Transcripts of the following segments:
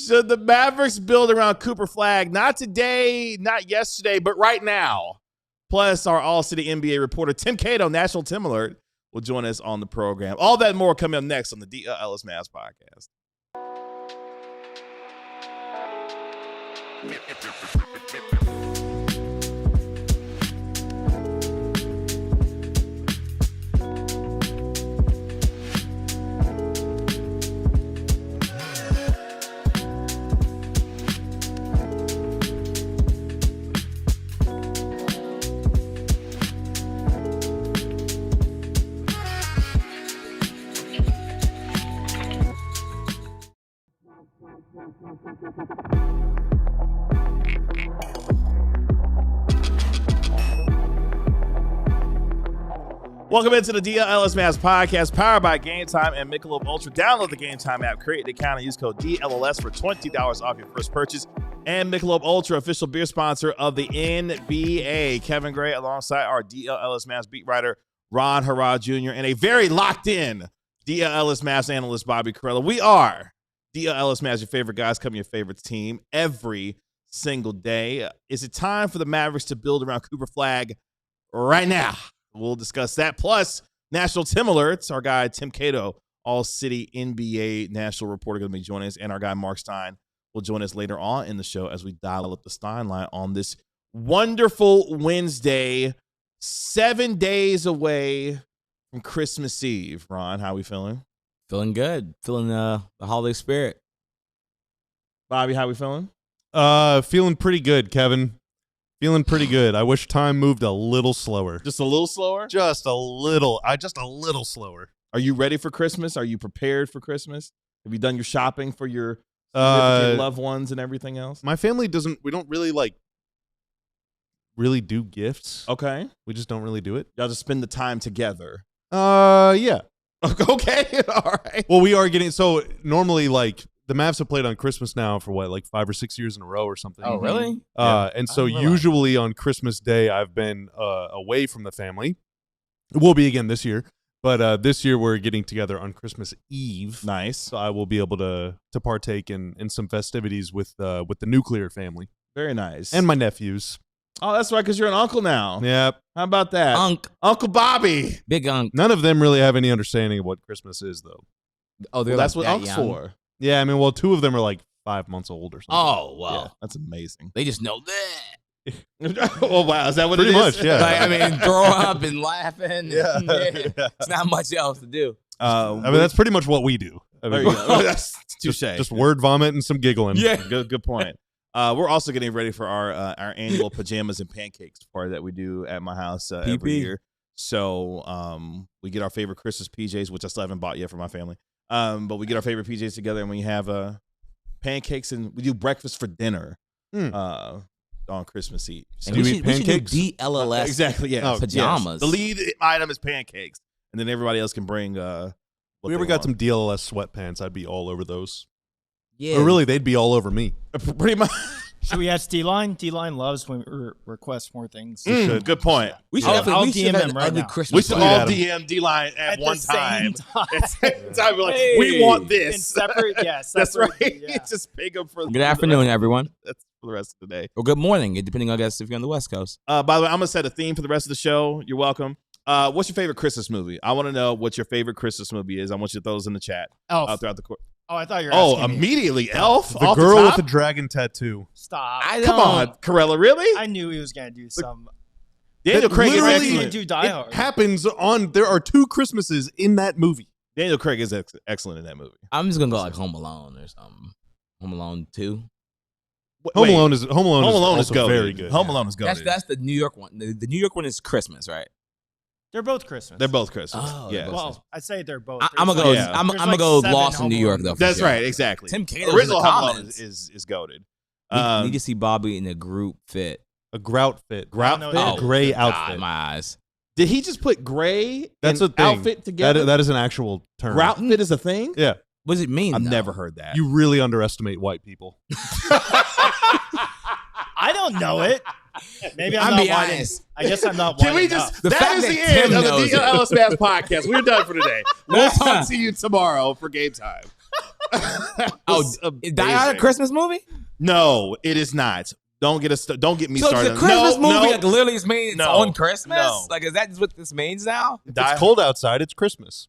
Should the Mavericks build around Cooper Flagg? Not today, not yesterday, but right now. Plus, our All-City NBA reporter, Tim Cato, National Tim Alert, will join us on the program. All that and more coming up next on the DLLS Mavs podcast. Welcome into the DLLS Mavs podcast, powered by Game Time and Michelob Ultra. Download the Game Time app, create an account, and use code DLLS for $20 off your first purchase. And Michelob Ultra, official beer sponsor of the NBA. Kevin Gray, alongside our DLLS Mavs beat writer, Ron Harrod Jr., and a very locked-in DLLS Mavs analyst, Bobby Carella. We are DLLS Mavs, your favorite guys, covering your favorite team every single day. Is it time for the Mavericks to build around Cooper Flagg right now? We'll discuss that. Plus, National Tim Alerts. Our guy, Tim Cato, All-City NBA national reporter, going to be joining us. And our guy, Marc Stein, will join us later on in the show as we dial up the Stein line on this wonderful Wednesday, 7 days away from Christmas Eve. Ron, how we feeling? Feeling good. Feeling the holiday spirit. Bobby, how we feeling? Feeling pretty good, Kevin. Feeling pretty good. I wish time moved a little slower. Just a little slower? Just a little slower. Are you ready for Christmas? Are you prepared for Christmas? Have you done your shopping for your loved ones and everything else? My family we don't really do gifts. Okay. We just don't really do it. Y'all just spend the time together. Yeah. Okay. All right. Well, we are getting, so normally the Mavs have played on Christmas now for 5 or 6 years in a row or something. Oh, really? And so usually on Christmas Day, I've been away from the family. It will be again this year, but this year we're getting together on Christmas Eve. Nice. So I will be able to partake in some festivities with the nuclear family. Very nice. And my nephews. Oh, that's right, because you're an uncle now. Yep. How about that? Uncle Bobby. Big Unc. None of them really have any understanding of what Christmas is, though. Oh, that's what Unc's for. Yeah, I mean, 2 of them are 5 months old or something. Oh, wow. Yeah, that's amazing. They just know that. Oh, wow. Is that what Pretty it is? much, yeah. Throw up and laughing. Yeah. It's not much else to do. I mean, that's pretty much what we do. I There mean, you go. That's touche. just word vomit and some giggling. Yeah. Good point. We're also getting ready for our annual pajamas and pancakes party that we do at my house every year. So we get our favorite Christmas PJs, which I still haven't bought yet for my family. But we get our favorite PJs together, and we have pancakes, and we do breakfast for dinner on Christmas Eve. So And we eat pancakes? We should do DLLS exactly, yeah. pajamas. Yes. The lead item is pancakes, and then everybody else can bring what We ever they got want. some DLLS sweatpants, I'd be all over those. Yeah. Or really, they'd be all over me. Pretty much. Should we ask D-Line? D-Line loves when we request more things. Good point. We should I'll we should DM have him an right ugly now. Christmas We should party. all DM D-Line at one the same time. At the same time, we're like, Hey. we want In this. separate, yeah, That's separate, right. yeah. Just pick them for Good afternoon, everyone. That's for the rest of the day. Or good morning, depending on, I guess, if you're on the West Coast. By the way, I'm gonna set a theme for the rest of the show. You're welcome. What's your favorite Christmas movie? I want to know what your favorite Christmas movie is. I want you to throw those in the chat Elf. throughout the course. Oh, I thought you were asking me. Immediately, Elf. The off girl the with top? the dragon tattoo. Stop. Come on, Carella, really? I knew he was going to do some. Daniel That Craig is literally- excellent. do Die It Hard. happens there are 2 Christmases in that movie. Daniel Craig is excellent in that movie. I'm just going to go Home Alone or something. Home Alone 2. Home Alone is Home Alone is also goated. very good. Home Alone is goated. That's the New York one. The New York one is Christmas, right? They're both Christmas. They're both Christmas. Oh, yeah. they're both Well, I'd say they're both. I'm gonna There's go. Yeah. I'm there's gonna like go 7 Lost in Home New York Alone. though. for That's sure. right, exactly. Tim Cato's Original in the Home Alone comments. is goated. Need to see Bobby in a group fit. A grout fit. Grout No, fit? no. Gray God, outfit. my eyes. Did he just put gray That's and a thing. outfit together? That is an actual term. Grout fit is a thing? Yeah. What does it mean? I've though? never heard that. You really underestimate white people. I don't know it. Maybe I'm I'll not be white. honest. I guess I'm not Can white we enough. just? The That fact is that the end Tim of the knows it. DLLS Mavs podcast. We're done for today. We'll talk to you tomorrow for game time. Is Die Hard a Christmas movie? No, it is not. Don't get me so started. So the Christmas movie no, like literally means it's on Christmas? No. Like, is that just what this means now? If it's cold outside, it's Christmas.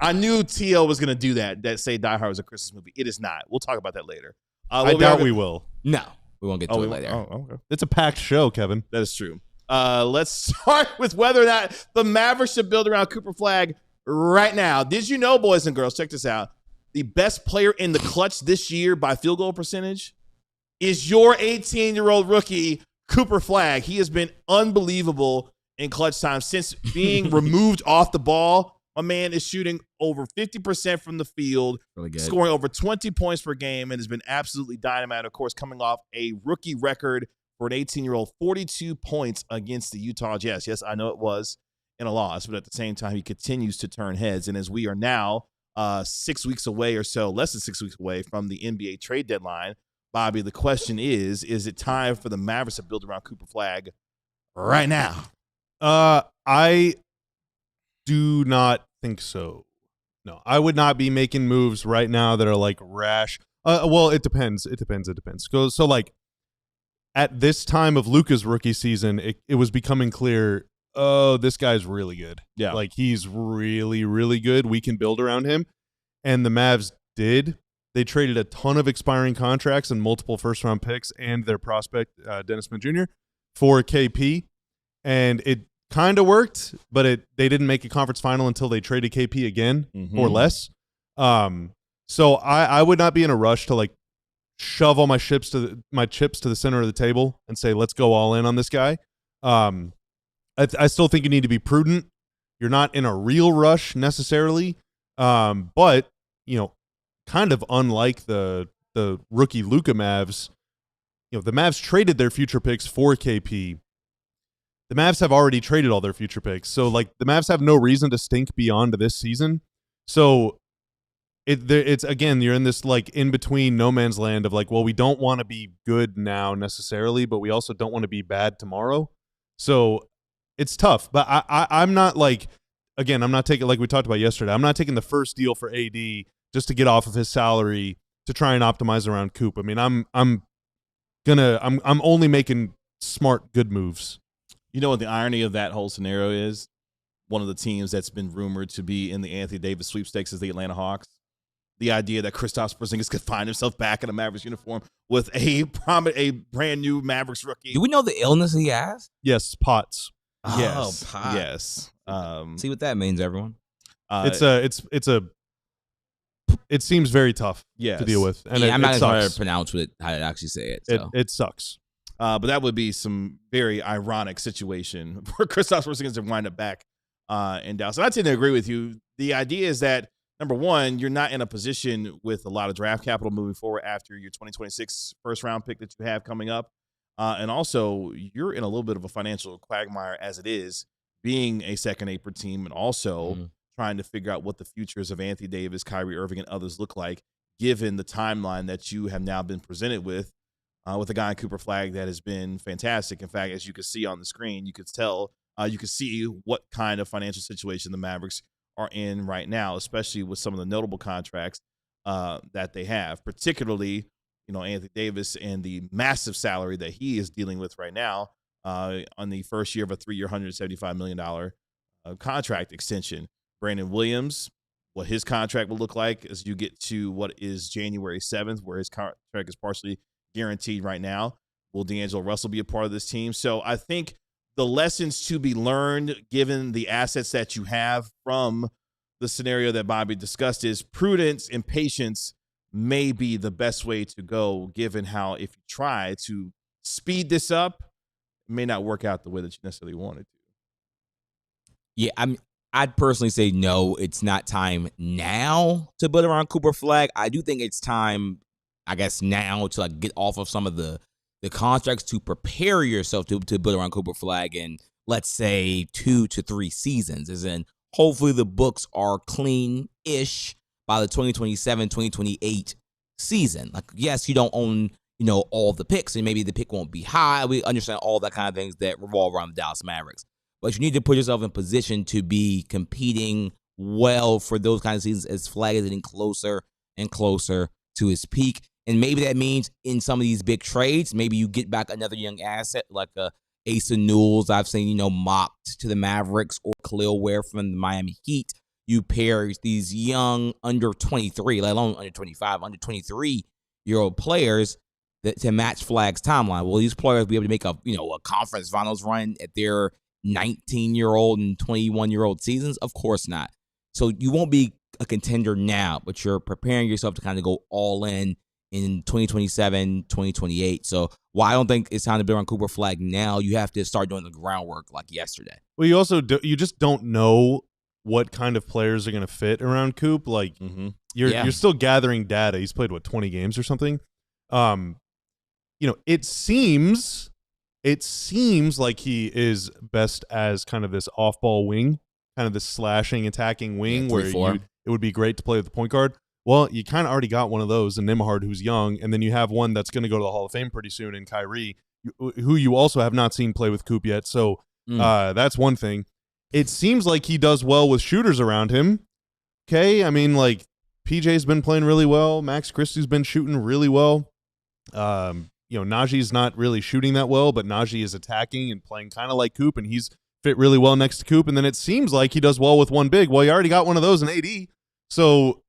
I knew T.O. was going to do that say Die Hard was a Christmas movie. It is not. We'll talk about that later. I doubt we will. No, we won't get to it later. Okay. It's a packed show, Kevin. That is true. Let's start with whether or not the Mavericks should build around Cooper Flagg right now. Did you know, boys and girls, check this out. The best player in the clutch this year by field goal percentage is your 18-year-old rookie, Cooper Flagg. He has been unbelievable in clutch time since being removed off the ball. My man is shooting over 50% from the field, really good, scoring over 20 points per game, and has been absolutely dynamite. Of course, coming off a rookie record for an 18-year-old, 42 points against the Utah Jazz. Yes, I know it was in a loss, but at the same time, he continues to turn heads. And as we are now 6 weeks away or so, less than 6 weeks away from the NBA trade deadline, Bobby, the question is it time for the Mavericks to build around Cooper Flagg right now? I do not think so. No, I would not be making moves right now that are like rash. Well, it depends. It depends. So like at this time of Luka's rookie season, it was becoming clear, oh, this guy's really good. Yeah. Like he's really, really good. We can build around him. And the Mavs did. They traded a ton of expiring contracts and multiple first-round picks and their prospect, Dennis Smith Jr., for KP. And it kind of worked, but they didn't make a conference final until they traded KP again or less. So I would not be in a rush to like shove all my chips to the center of the table and say, let's go all in on this guy. I still think you need to be prudent. You're not in a real rush necessarily. But, you know, kind of unlike the rookie Luka Mavs, you know, the Mavs traded their future picks for KP. The Mavs have already traded all their future picks. So, like, the Mavs have no reason to stink beyond this season. So, it's again, you're in this, like, in-between no man's land of, like, well, we don't want to be good now necessarily, but we also don't want to be bad tomorrow. So, it's tough. But I'm not, like, again, I'm not taking, like we talked about yesterday, I'm not taking the first deal for AD just to get off of his salary to try and optimize around Coop. I mean, I'm only making smart, good moves. You know what the irony of that whole scenario is? One of the teams that's been rumored to be in the Anthony Davis sweepstakes is the Atlanta Hawks. The idea that Kristaps Porzingis could find himself back in a Mavericks uniform with a brand new Mavericks rookie. Do we know the illness he has? Yes, POTS. Yes. POTS. Yes. See what that means, everyone. It seems very tough to deal with, and I'm not going to pronounce how to actually say it. So. It sucks. But that would be some very ironic situation for Kristaps Porzingis to wind up back in Dallas. And I tend to agree with you. The idea is that, number one, you're not in a position with a lot of draft capital moving forward after your 2026 first-round pick that you have coming up. And also, you're in a little bit of a financial quagmire as it is, being a second apron team and also trying to figure out what the futures of Anthony Davis, Kyrie Irving, and others look like, given the timeline that you have now been presented with a guy in Cooper Flagg that has been fantastic. In fact, as you can see on the screen, you could tell, you can see what kind of financial situation the Mavericks are in right now, especially with some of the notable contracts that they have, particularly, you know, Anthony Davis and the massive salary that he is dealing with right now on the first year of a 3-year, $175 million contract extension. Brandon Williams, what his contract will look like as you get to what is January 7th, where his contract is partially guaranteed right now. Will D'Angelo Russell be a part of this team? So I think the lessons to be learned, given the assets that you have from the scenario that Bobby discussed, is prudence and patience may be the best way to go, given how if you try to speed this up, it may not work out the way that you necessarily wanted to. Yeah, I'd personally say no, it's not time now to build around Cooper Flagg. I do think it's time, I guess, now to like get off of some of the contracts to prepare yourself to build around Cooper Flagg in, let's say, 2 to 3 seasons. As in, hopefully the books are clean-ish by the 2027-2028 season. Like, yes, you don't own, you know, all the picks, and maybe the pick won't be high. We understand all that kind of things that revolve around the Dallas Mavericks. But you need to put yourself in position to be competing well for those kinds of seasons as Flagg is getting closer and closer to his peak. And maybe that means in some of these big trades, maybe you get back another young asset like a Asa Newell's I've seen, mocked to the Mavericks, or Khalil Ware from the Miami Heat. You pair these young under 23, let alone under 25, under 23-year-old players to match Flagg's timeline. Will these players be able to make a conference finals run at their 19-year-old and 21-year-old seasons? Of course not. So you won't be a contender now, but you're preparing yourself to kind of go all in 2027, 2028. So while I don't think it's time to build on Cooper Flagg now, you have to start doing the groundwork like yesterday. Well, you just don't know what kind of players are going to fit around Coop. Like you're still gathering data. He's played 20 games or something. It seems like he is best as kind of this off-ball wing, kind of this slashing, attacking wing, where it would be great to play with the point guard. Well, you kind of already got one of those in Nembhard, who's young, and then you have one that's going to go to the Hall of Fame pretty soon in Kyrie, who you also have not seen play with Coop yet. So that's one thing. It seems like he does well with shooters around him. Okay, I mean, like, PJ's been playing really well. Max Christie's been shooting really well. Najee's not really shooting that well, but Najee is attacking and playing kind of like Coop, and he's fit really well next to Coop. And then it seems like he does well with one big. Well, you already got one of those in AD. So,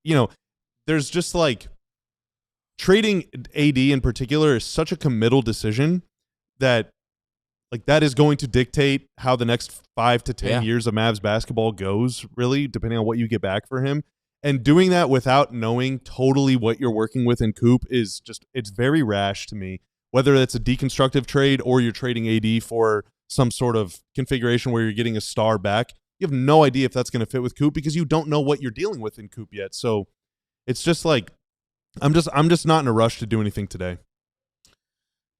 there's just like trading AD in particular is such a committal decision that is going to dictate how the next 5 to 10 years of Mavs basketball goes, really, depending on what you get back for him. And doing that without knowing totally what you're working with in Coop it's very rash to me. Whether it's a deconstructive trade or you're trading AD for some sort of configuration where you're getting a star back, you have no idea if that's going to fit with Coop because you don't know what you're dealing with in Coop yet. So it's just like I'm just not in a rush to do anything today.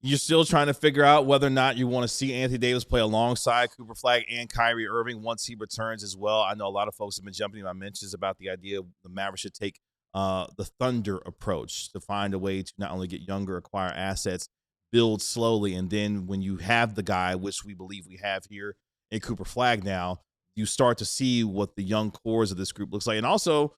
You're still trying to figure out whether or not you want to see Anthony Davis play alongside Cooper Flagg and Kyrie Irving once he returns as well. I know a lot of folks have been jumping in my mentions about the idea the Mavericks should take the Thunder approach to find a way to not only get younger, acquire assets, build slowly, and then when you have the guy, which we believe we have here in Cooper Flagg now, you start to see what the young cores of this group looks like. And also,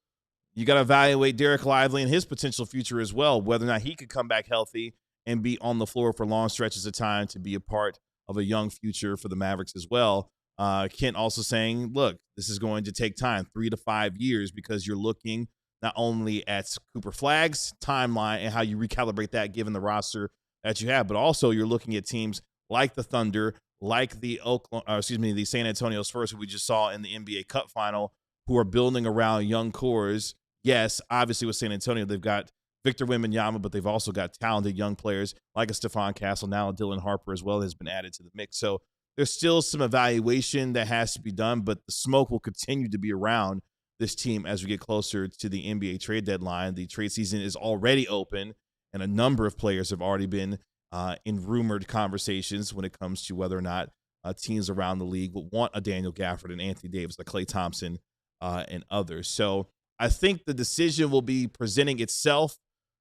you got to evaluate Derek Lively and his potential future as well, whether or not he could come back healthy and be on the floor for long stretches of time to be a part of a young future for the Mavericks as well. Kent also saying, look, this is going to take time, 3 to 5 years, because you're looking not only at Cooper Flagg's timeline and how you recalibrate that given the roster that you have, but also you're looking at teams like the Thunder, like the San Antonio Spurs, who we just saw in the NBA Cup final, who are building around young cores. Yes, obviously with San Antonio, they've got Victor Wembanyama, but they've also got talented young players like a Stephon Castle, now Dylan Harper as well has been added to the mix. So there's still some evaluation that has to be done, but the smoke will continue to be around this team as we get closer to the NBA trade deadline. The trade season is already open, and a number of players have already been in rumored conversations when it comes to whether or not teams around the league will want a Daniel Gafford and Anthony Davis, like Klay Thompson and others. So I think the decision will be presenting itself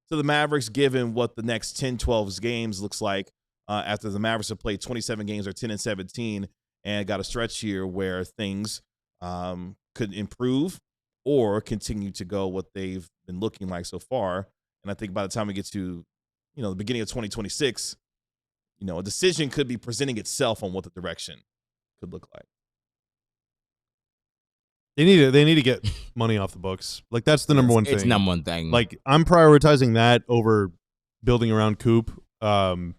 to the Mavericks, given what the next 10, 12 games looks like after the Mavericks have played 27 games or 10-17 and got a stretch here where things could improve or continue to go what they've been looking like so far. And I think by the time we get to, the beginning of 2026, a decision could be presenting itself on what the direction could look like. They need to get money off the books. Like, that's the number one thing. It's number one thing. Like, I'm prioritizing that over building around Coop. Your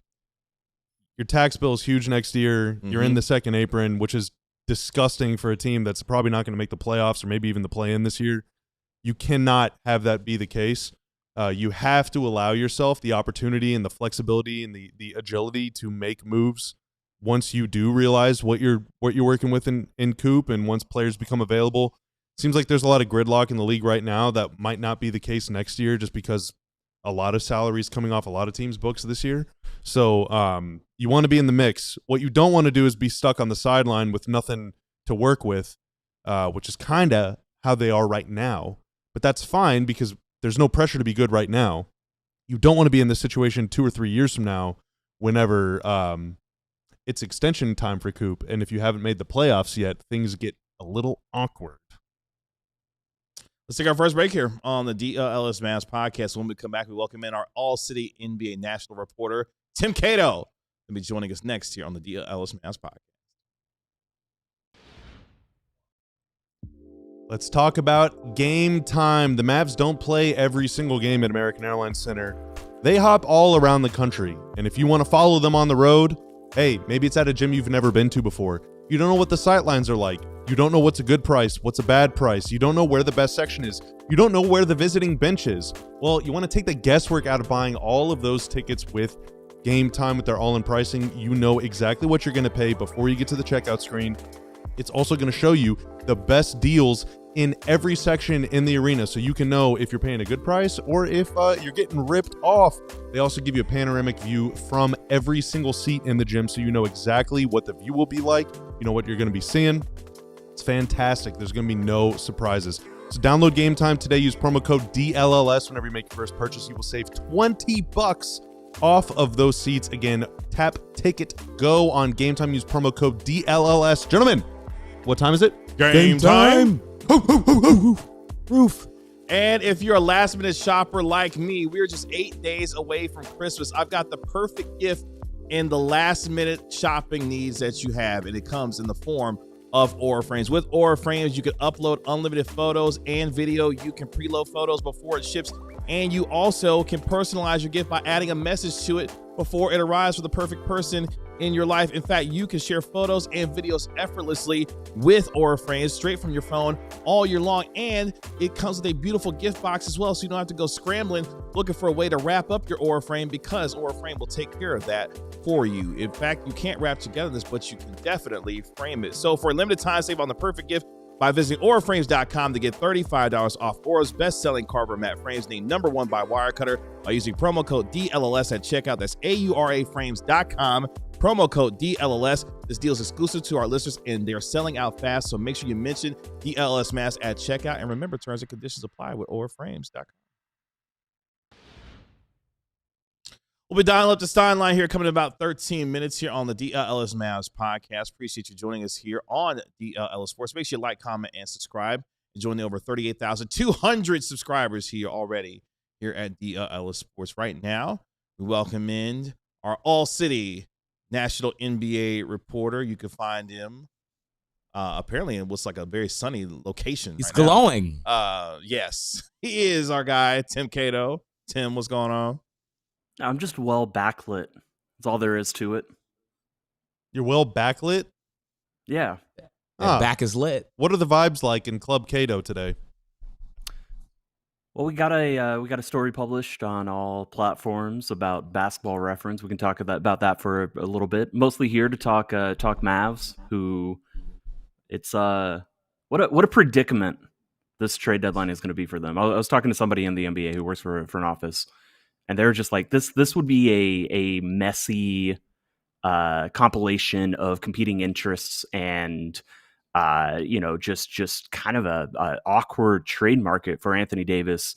tax bill is huge next year. Mm-hmm. You're in the second apron, which is disgusting for a team that's probably not going to make the playoffs or maybe even the play-in this year. You cannot have that be the case. You have to allow yourself the opportunity and the flexibility and the agility to make moves once you do realize what you're working with in Coop, and once players become available. Seems like there's a lot of gridlock in the league right now that might not be the case next year, just because a lot of salaries coming off a lot of teams' books this year. So you want to be in the mix. What you don't want to do is be stuck on the sideline with nothing to work with, which is kind of how they are right now. But that's fine because there's no pressure to be good right now. You don't want to be in this situation 2 or 3 years from now whenever it's extension time for Coop, and if you haven't made the playoffs yet, things get a little awkward. Let's take our first break here on the DLLS Mavs podcast. When we come back, we welcome in our All-City NBA national reporter, Tim Cato. He'll be joining us next here on the DLLS Mavs podcast. Let's talk about game time. The Mavs don't play every single game at American Airlines Center. They hop all around the country. And if you want to follow them on the road, hey, maybe it's at a gym you've never been to before. You don't know what the sightlines are like. You don't know what's a good price, what's a bad price. You don't know where the best section is. You don't know where the visiting bench is. Well, you want to take the guesswork out of buying all of those tickets with Game Time with their all-in pricing. You know exactly what you're going to pay before you get to the checkout screen. It's also going to show you the best deals in every section in the arena, so you can know if you're paying a good price or if you're getting ripped off. They also give you a panoramic view from every single seat in the gym, so you know exactly what the view will be like. You know what you're going to be seeing. It's fantastic. There's going to be no surprises. So download Game Time today. Use promo code DLLS whenever you make your first purchase. You will save $20 off of those seats. Again, tap Ticket Go on Game Time. Use promo code DLLS. Gentlemen, what time is it? Game time. Roof. And if you're a last-minute shopper like me, we're just 8 days away from Christmas. I've got the perfect gift in the last-minute shopping needs that you have, and it comes in the form of Aura Frames. With Aura Frames, you can upload unlimited photos and video. You can preload photos before it ships, and you also can personalize your gift by adding a message to it before it arrives for the perfect person in your life. In fact, you can share photos and videos effortlessly with Aura Frames straight from your phone all year long, and it comes with a beautiful gift box as well, so you don't have to go scrambling looking for a way to wrap up your Aura Frame, because Aura Frame will take care of that for you. In fact, you can't wrap together this, but you can definitely frame it. So for a limited time, save on the perfect gift by visiting auraframes.com to get $35 off Aura's best-selling Carver matte frames, named #1 by Wirecutter, by using promo code DLLS at checkout. That's auraframes.com. Promo code DLLS. This deal is exclusive to our listeners, and they're selling out fast, so make sure you mention DLLS Mavs at checkout. And remember, terms and conditions apply with auraframes.com. We'll be dialing up the Stein line here, coming in about 13 minutes here on the DLLS Mavs podcast. Appreciate you joining us here on DLLS Sports. Make sure you like, comment, and subscribe. And join the over 38,200 subscribers here already here at DLLS Sports. Right now, we welcome in our All-City national NBA reporter. You can find him apparently in what's like a very sunny location. He's right glowing. now. Yes, he is our guy, Tim Cato. Tim, what's going on? I'm just well backlit. That's all there is to it. You're well backlit? Yeah. That back is lit. What are the vibes like in Club Cato today? Well, we got a story published on all platforms about Basketball Reference. We can talk about that for a little bit. Mostly here to talk Mavs, who it's what a predicament this trade deadline is going to be for them. I was talking to somebody in the NBA who works for an office, and they're just like, this would be a messy compilation of competing interests and just kind of a awkward trade market for Anthony Davis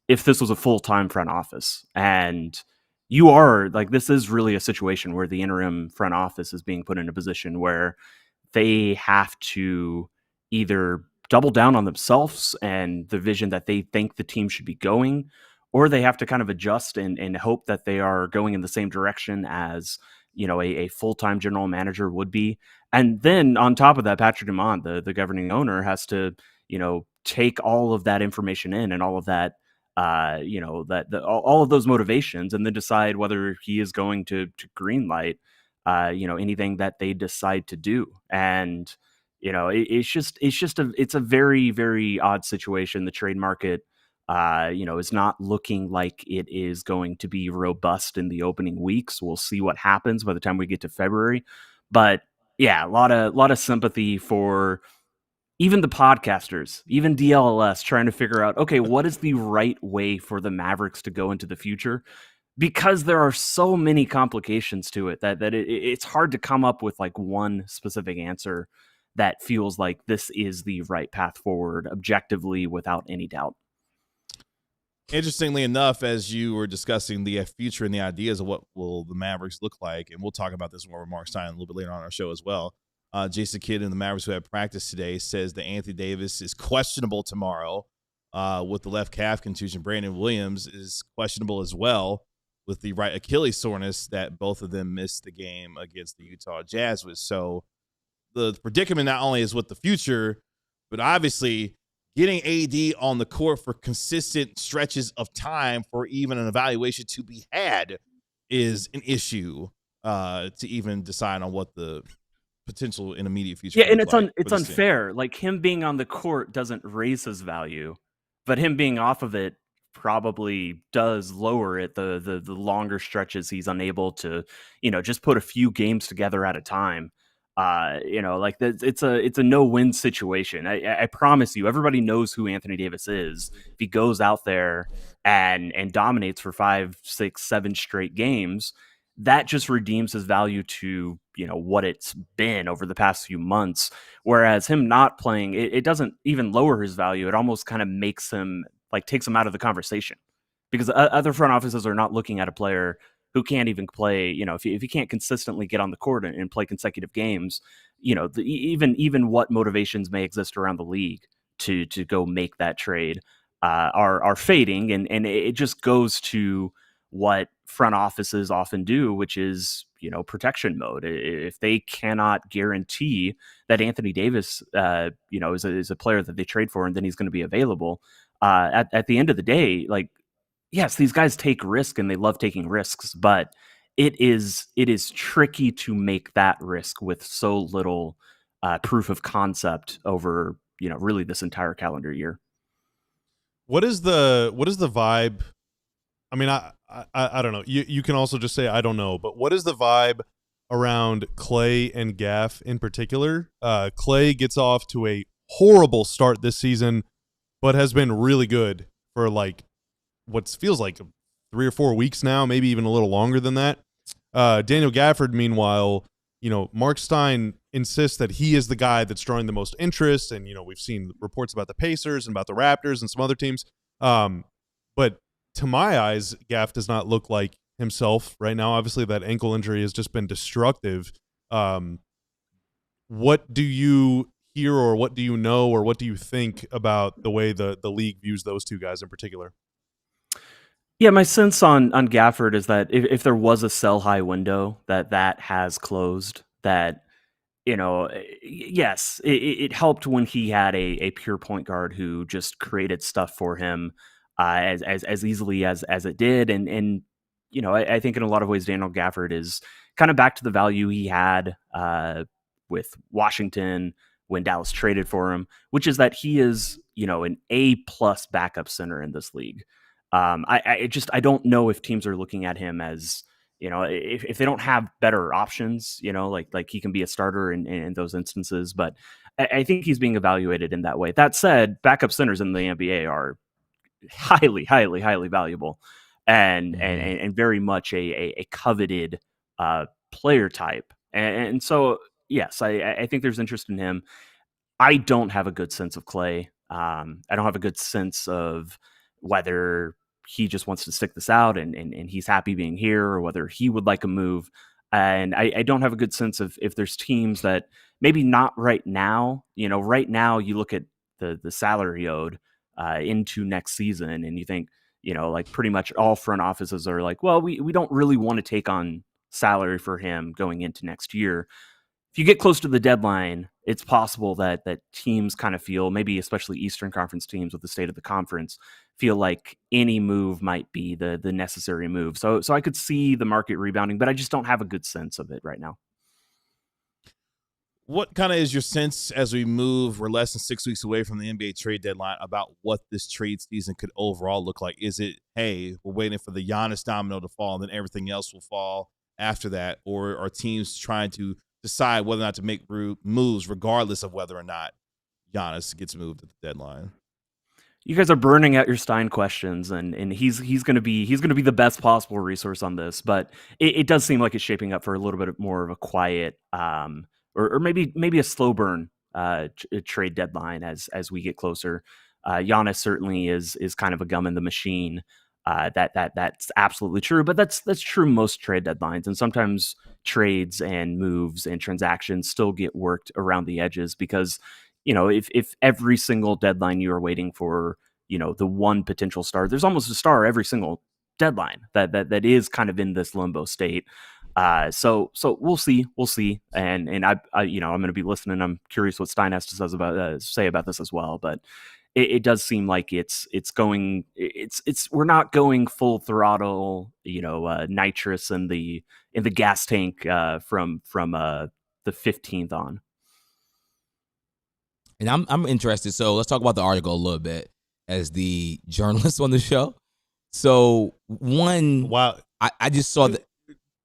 if this was a full-time front office. And this is really a situation where the interim front office is being put in a position where they have to either double down on themselves and the vision that they think the team should be going, or they have to kind of adjust and hope that they are going in the same direction as, a full-time general manager would be. And then on top of that, Patrick Dumont, the governing owner, has to, take all of that information in and all of that, all of those motivations, and then decide whether he is going to greenlight, anything that they decide to do. And, it's a very, very odd situation. The trade market, is not looking like it is going to be robust in the opening weeks. We'll see what happens by the time we get to February. But yeah, a lot of sympathy for even the podcasters, even DLLS, trying to figure out, okay, what is the right way for the Mavericks to go into the future? Because there are so many complications to it that it's hard to come up with like one specific answer that feels like this is the right path forward objectively without any doubt. Interestingly enough, as you were discussing the future and the ideas of what will the Mavericks look like, and we'll talk about this more with Marc Stein a little bit later on our show as well. Jason Kidd and the Mavericks, who had practice today, says that Anthony Davis is questionable tomorrow. with the left calf contusion. Brandon Williams is questionable as well with the right Achilles soreness that both of them missed the game against the Utah Jazz with. So the predicament not only is with the future, but obviously getting AD on the court for consistent stretches of time for even an evaluation to be had is an issue to even decide on what the potential in immediate future. Yeah, and it's unfair. Like, him being on the court doesn't raise his value, but him being off of it probably does lower it the longer stretches he's unable to, just put a few games together at a time. It's a no-win situation. I promise you, everybody knows who Anthony Davis is. If he goes out there and dominates for 5, 6, 7 straight games, that just redeems his value to, what it's been over the past few months. Whereas him not playing, it doesn't even lower his value. It almost kind of makes him, takes him out of the conversation, because other front offices are not looking at a player who can't even play, if he can't consistently get on the court and play consecutive games, even what motivations may exist around the league to go make that trade are fading. And it just goes to what front offices often do, which is, protection mode. If they cannot guarantee that Anthony Davis, is a player that they trade for and then he's going to be available, at the end of the day, yes, these guys take risk and they love taking risks, but it is tricky to make that risk with so little proof of concept over, really this entire calendar year. What is the vibe? I mean, I don't know. You can also just say I don't know, but what is the vibe around Clay and Gaff in particular? Clay gets off to a horrible start this season, but has been really good for what feels like 3 or 4 weeks now, maybe even a little longer than that. Daniel Gafford, meanwhile, Marc Stein insists that he is the guy that's drawing the most interest, and we've seen reports about the Pacers and about the Raptors and some other teams. But to my eyes, Gaff does not look like himself right now. Obviously, that ankle injury has just been destructive. What do you hear, or what do you know, or what do you think about the way the league views those two guys in particular? Yeah, my sense on Gafford is that if there was a sell high window, that has closed. That, yes, it helped when he had a pure point guard who just created stuff for him as easily as it did. And I think in a lot of ways, Daniel Gafford is kind of back to the value he had with Washington when Dallas traded for him, which is that he is, an A+ backup center in this league. I don't know if teams are looking at him as, if they don't have better options, like he can be a starter in those instances, but I think he's being evaluated in that way. That said, backup centers in the NBA are highly, highly, highly valuable and very much a coveted player type. And so, yes, I think there's interest in him. I don't have a good sense of Clay. I don't have a good sense of whether he just wants to stick this out and he's happy being here, or whether he would like a move. And I don't have a good sense of if there's teams that maybe not right now. Right now you look at the salary owed into next season and you think, pretty much all front offices are like, well, we don't really want to take on salary for him going into next year. If you get close to the deadline, it's possible that teams kind of feel, maybe especially Eastern Conference teams with the state of the conference, feel like any move might be the necessary move. So I could see the market rebounding, but I just don't have a good sense of it right now. What kind of is your sense as we move, we're less than 6 weeks away from the NBA trade deadline, about what this trade season could overall look like? Is it, hey, we're waiting for the Giannis domino to fall and then everything else will fall after that? Or are teams trying to decide whether or not to make moves regardless of whether or not Giannis gets moved at the deadline? You guys are burning out your Stein questions, and he's going to be the best possible resource on this. But it does seem like it's shaping up for a little bit more of a quiet, or maybe a slow burn trade deadline as we get closer. Giannis certainly is kind of a gum in the machine. That's absolutely true, but that's true most trade deadlines, and sometimes trades and moves and transactions still get worked around the edges because if every single deadline you are waiting for the one potential star. There's almost a star every single deadline that is kind of in this limbo state. So we'll see. And I'm going to be listening. I'm curious what Stein has to say about this as well. But it does seem like we're not going full throttle, nitrous in the gas tank from the 15th on. And I'm interested. So let's talk about the article a little bit as the journalist on the show. So wow, I just saw that.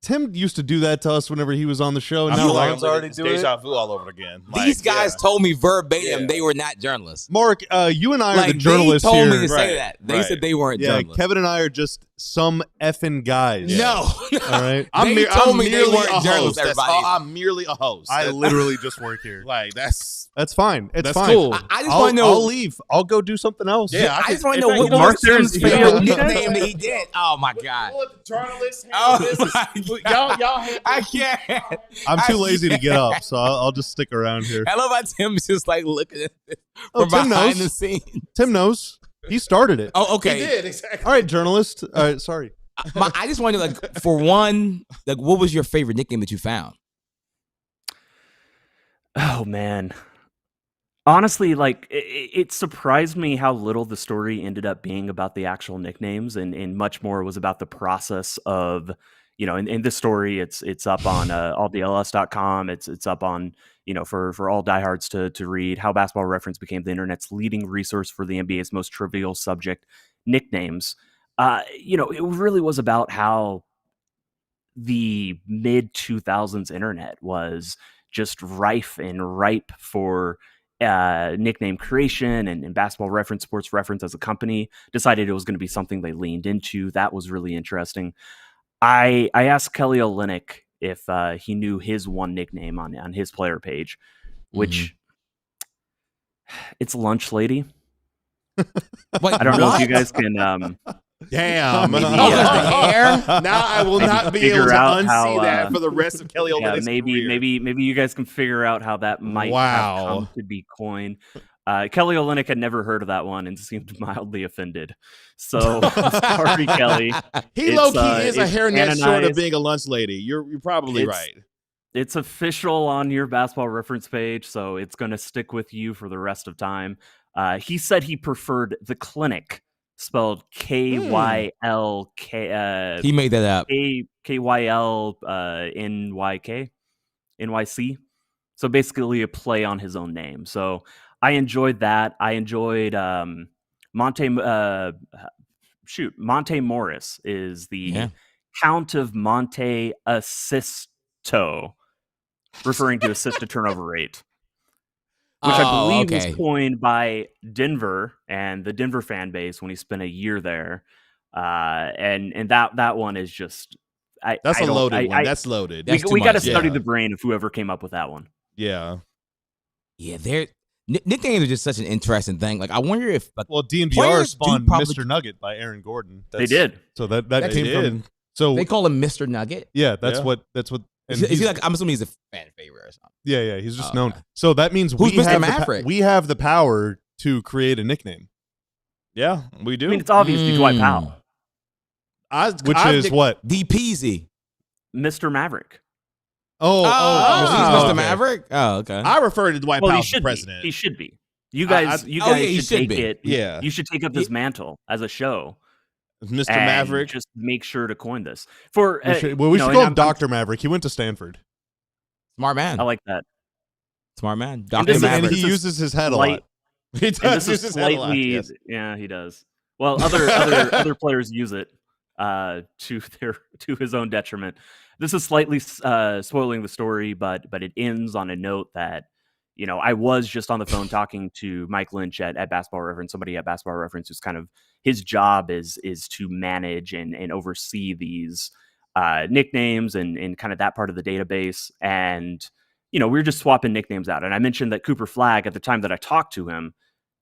Tim used to do that to us whenever he was on the show. And I feel now like Lon's I'm already doing deja it. vu all over again. These guys told me verbatim they were not journalists. Mark, you and I are the journalists they told here. me to say that. They said they weren't journalists. Kevin and I are just some effing guys. No. All right. I'm told me they merely weren't a journalists, host. That's everybody. all. I'm merely a host. I literally just work here. That's fine. It's that's fine. cool. I just want to know. I'll leave. I'll go do something else. Yeah, I just want to know what Mark was Tim's Stearns' favorite video. nickname that he did. Oh my god. Journalists. Oh my God. Y'all. I can't. I'm too lazy to get up, so I'll just stick around here. I love how Tim's just like looking at this Oh, from Tim behind knows. the scenes. Tim knows. He started it. Oh, okay. He did exactly. All right, journalist. Sorry. I just wanted, like, for one, like, what was your favorite nickname that you found? Oh man. Honestly, like it surprised me how little the story ended up being about the actual nicknames, and much more was about the process of, in this story, it's up on alldls.com. It's up on, for all diehards to read, how Basketball Reference became the internet's leading resource for the NBA's most trivial subject, nicknames. It really was about how the mid 2000s internet was just rife and ripe for nickname creation, and Basketball Reference, Sports Reference as a company decided it was going to be something they leaned into. That was really interesting. I asked Kelly Olynyk if he knew his one nickname on his player page, which it's Lunch Lady. Wait, I don't know if you guys can Damn. Maybe, Now I will not be able to unsee that for the rest of Kelly Olynyk's career. Maybe you guys can figure out how that might have come to be coined. Kelly Olynyk had never heard of that one and seemed mildly offended. So sorry, Kelly. He low key is a hairnet short of being a lunch lady. You're probably right. It's official on your Basketball Reference page, so it's going to stick with you for the rest of time. He said he preferred the Clinic, spelled KYLK. He made that up. KYLNYC. So basically a play on his own name. So I enjoyed that. I enjoyed Monte Morris is the Count of Monte Assisto, referring to assist to turnover rate, which I believe was coined by Denver and the Denver fan base when he spent a year there. And that one is just that's a loaded one. That's loaded. We got to study the brain of whoever came up with that one. Yeah. Nicknames are just such an interesting thing. Like, I wonder if DNVR spawned Mr. Nugget by Aaron Gordon. They did. So that came from. So they call him Mr. Nugget. Yeah, that's what. Is he like? I'm assuming he's a fan favorite or something. Yeah, he's just known. So that means Who's Mr. Maverick? We have the power to create a nickname. Yeah, we do. I mean, it's obviously Dwight Powell. Which is what? DPZ. Mr. Maverick. He's Mr. Okay. Maverick? Oh, okay. I refer to Dwight Powell as president. He should be. You guys should take it. Yeah. You should take up this mantle as a show. Mr. Maverick. Just make sure to coin this. We should call him Dr. Maverick. He went to Stanford. Smart man. I like that. Smart man. Dr. Maverick. And he uses his head a lot. He does use his head a lot. Yes. Yeah, he does. Well, other players use it to his own detriment. This is slightly spoiling the story, but it ends on a note that, I was just on the phone talking to Mike Lynch at Basketball Reference, somebody at Basketball Reference who's kind of, his job is to manage and oversee these nicknames and kind of that part of the database. And, we were just swapping nicknames out. And I mentioned that Cooper Flagg, at the time that I talked to him,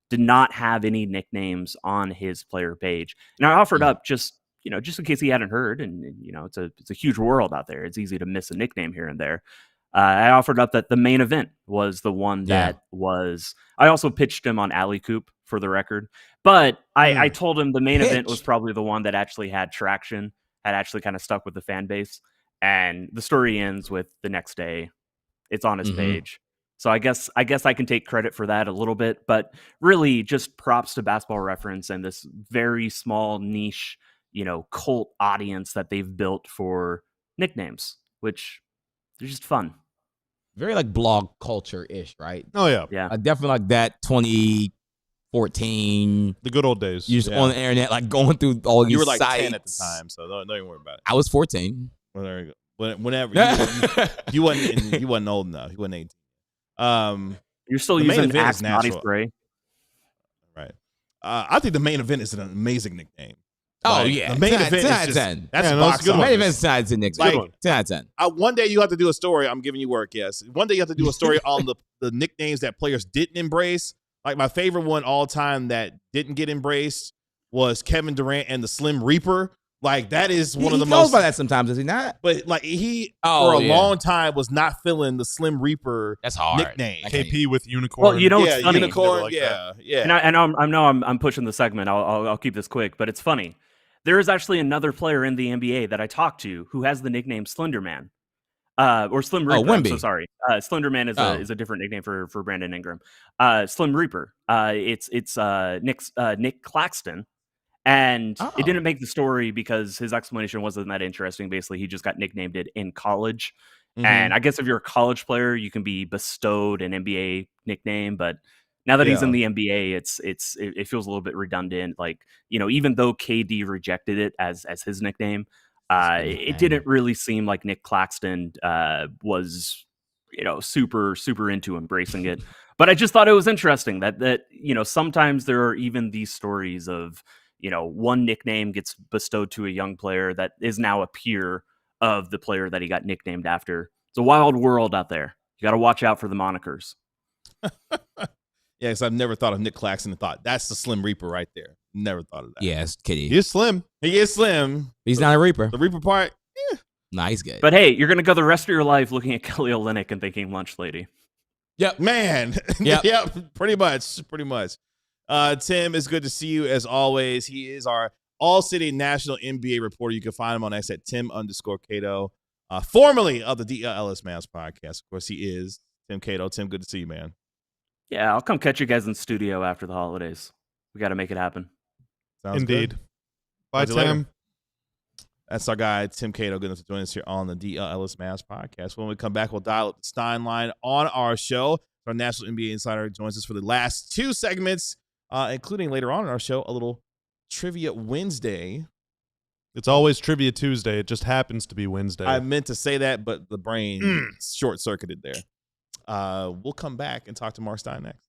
did not have any nicknames on his player page. And I offered up just in case he hadn't heard, and it's a huge world out there. It's easy to miss a nickname here and there. I offered up that the main event was the one that was. I also pitched him on Alley Coop for the record, but I told him the main event was probably the one that actually had traction, had actually kind of stuck with the fan base. And the story ends with the next day. It's on his page. So I guess I can take credit for that a little bit, but really just props to Basketball Reference and this very small niche, cult audience that they've built for nicknames, which they're just fun. Very like blog culture-ish, right? Oh, yeah. Yeah. Definitely like that 2014. The good old days. You're just on the internet, like going through all these You were like sites. 10 at the time, so don't even worry about it. I was 14. Well, there you go. Whenever you wasn't old enough. You wasn't 18. You're still the main using event Axe is body natural. spray. Right. I think the main event is an amazing nickname. Oh, Like, yeah. the main 10 event out is of just 10. that's Yeah, a no, box it's a good office. one. Main event sides in next. Like, Like, 10 out of 10. One day you have to do a story. I'm giving you work, yes. One day you have to do a story on the nicknames that players didn't embrace. Like my favorite one all time that didn't get embraced was Kevin Durant and the Slim Reaper. Like that is one of the He goes most. by that sometimes, does he not? But like he Oh, for a yeah. long time was not feeling the Slim Reaper That's hard. nickname. I can't- KP with unicorn. Well, you know yeah, what's funny? unicorn. Never liked Yeah. And I know I'm pushing the segment. I'll keep this quick, but it's funny. There is actually another player in the NBA that I talked to who has the nickname Slenderman, or Slim Reaper. I'm so Wemby. sorry. Slenderman is a different nickname for Brandon Ingram. Slim Reaper. It's Nick Claxton. And it didn't make the story because his explanation wasn't that interesting. Basically, he just got nicknamed it in college. And I guess if you're a college player, you can be bestowed an NBA nickname. But now that he's in the NBA, it feels a little bit redundant. Like, even though KD rejected it as his nickname, it didn't really seem like Nick Claxton was, super, super into embracing it. But I just thought it was interesting that sometimes there are even these stories of, one nickname gets bestowed to a young player that is now a peer of the player that he got nicknamed after. It's a wild world out there. You got to watch out for the monikers. Yeah, because I've never thought of Nick Claxton and thought that's the Slim Reaper right there. Never thought of that. Yeah, it's kitty. He is slim. He is slim. He's not a Reaper. The Reaper part. Nah, he's good. But hey, you're going to go the rest of your life looking at Kelly Olynyk and thinking lunch lady. Yep. Man. Yep. Yep. Pretty much. Tim, it's good to see you as always. He is our All-City National NBA reporter. You can find him on X at Tim_Cato, formerly of the DLLS Mavs podcast. Of course, he is Tim Cato. Tim, good to see you, man. Yeah, I'll come catch you guys in studio after the holidays. We got to make it happen. Sounds Indeed. good. Bye, Talk to you Tim. later. That's our guy, Tim Cato. Good enough to join us here on the DLLS Mavs podcast. When we come back, we'll dial up the Stein line on our show. Our National NBA Insider joins us for the last two segments, including later on in our show, a little Trivia Wednesday. It's always Trivia Tuesday. It just happens to be Wednesday. I meant to say that, but the brain short-circuited there. We'll come back and talk to Marc Stein next.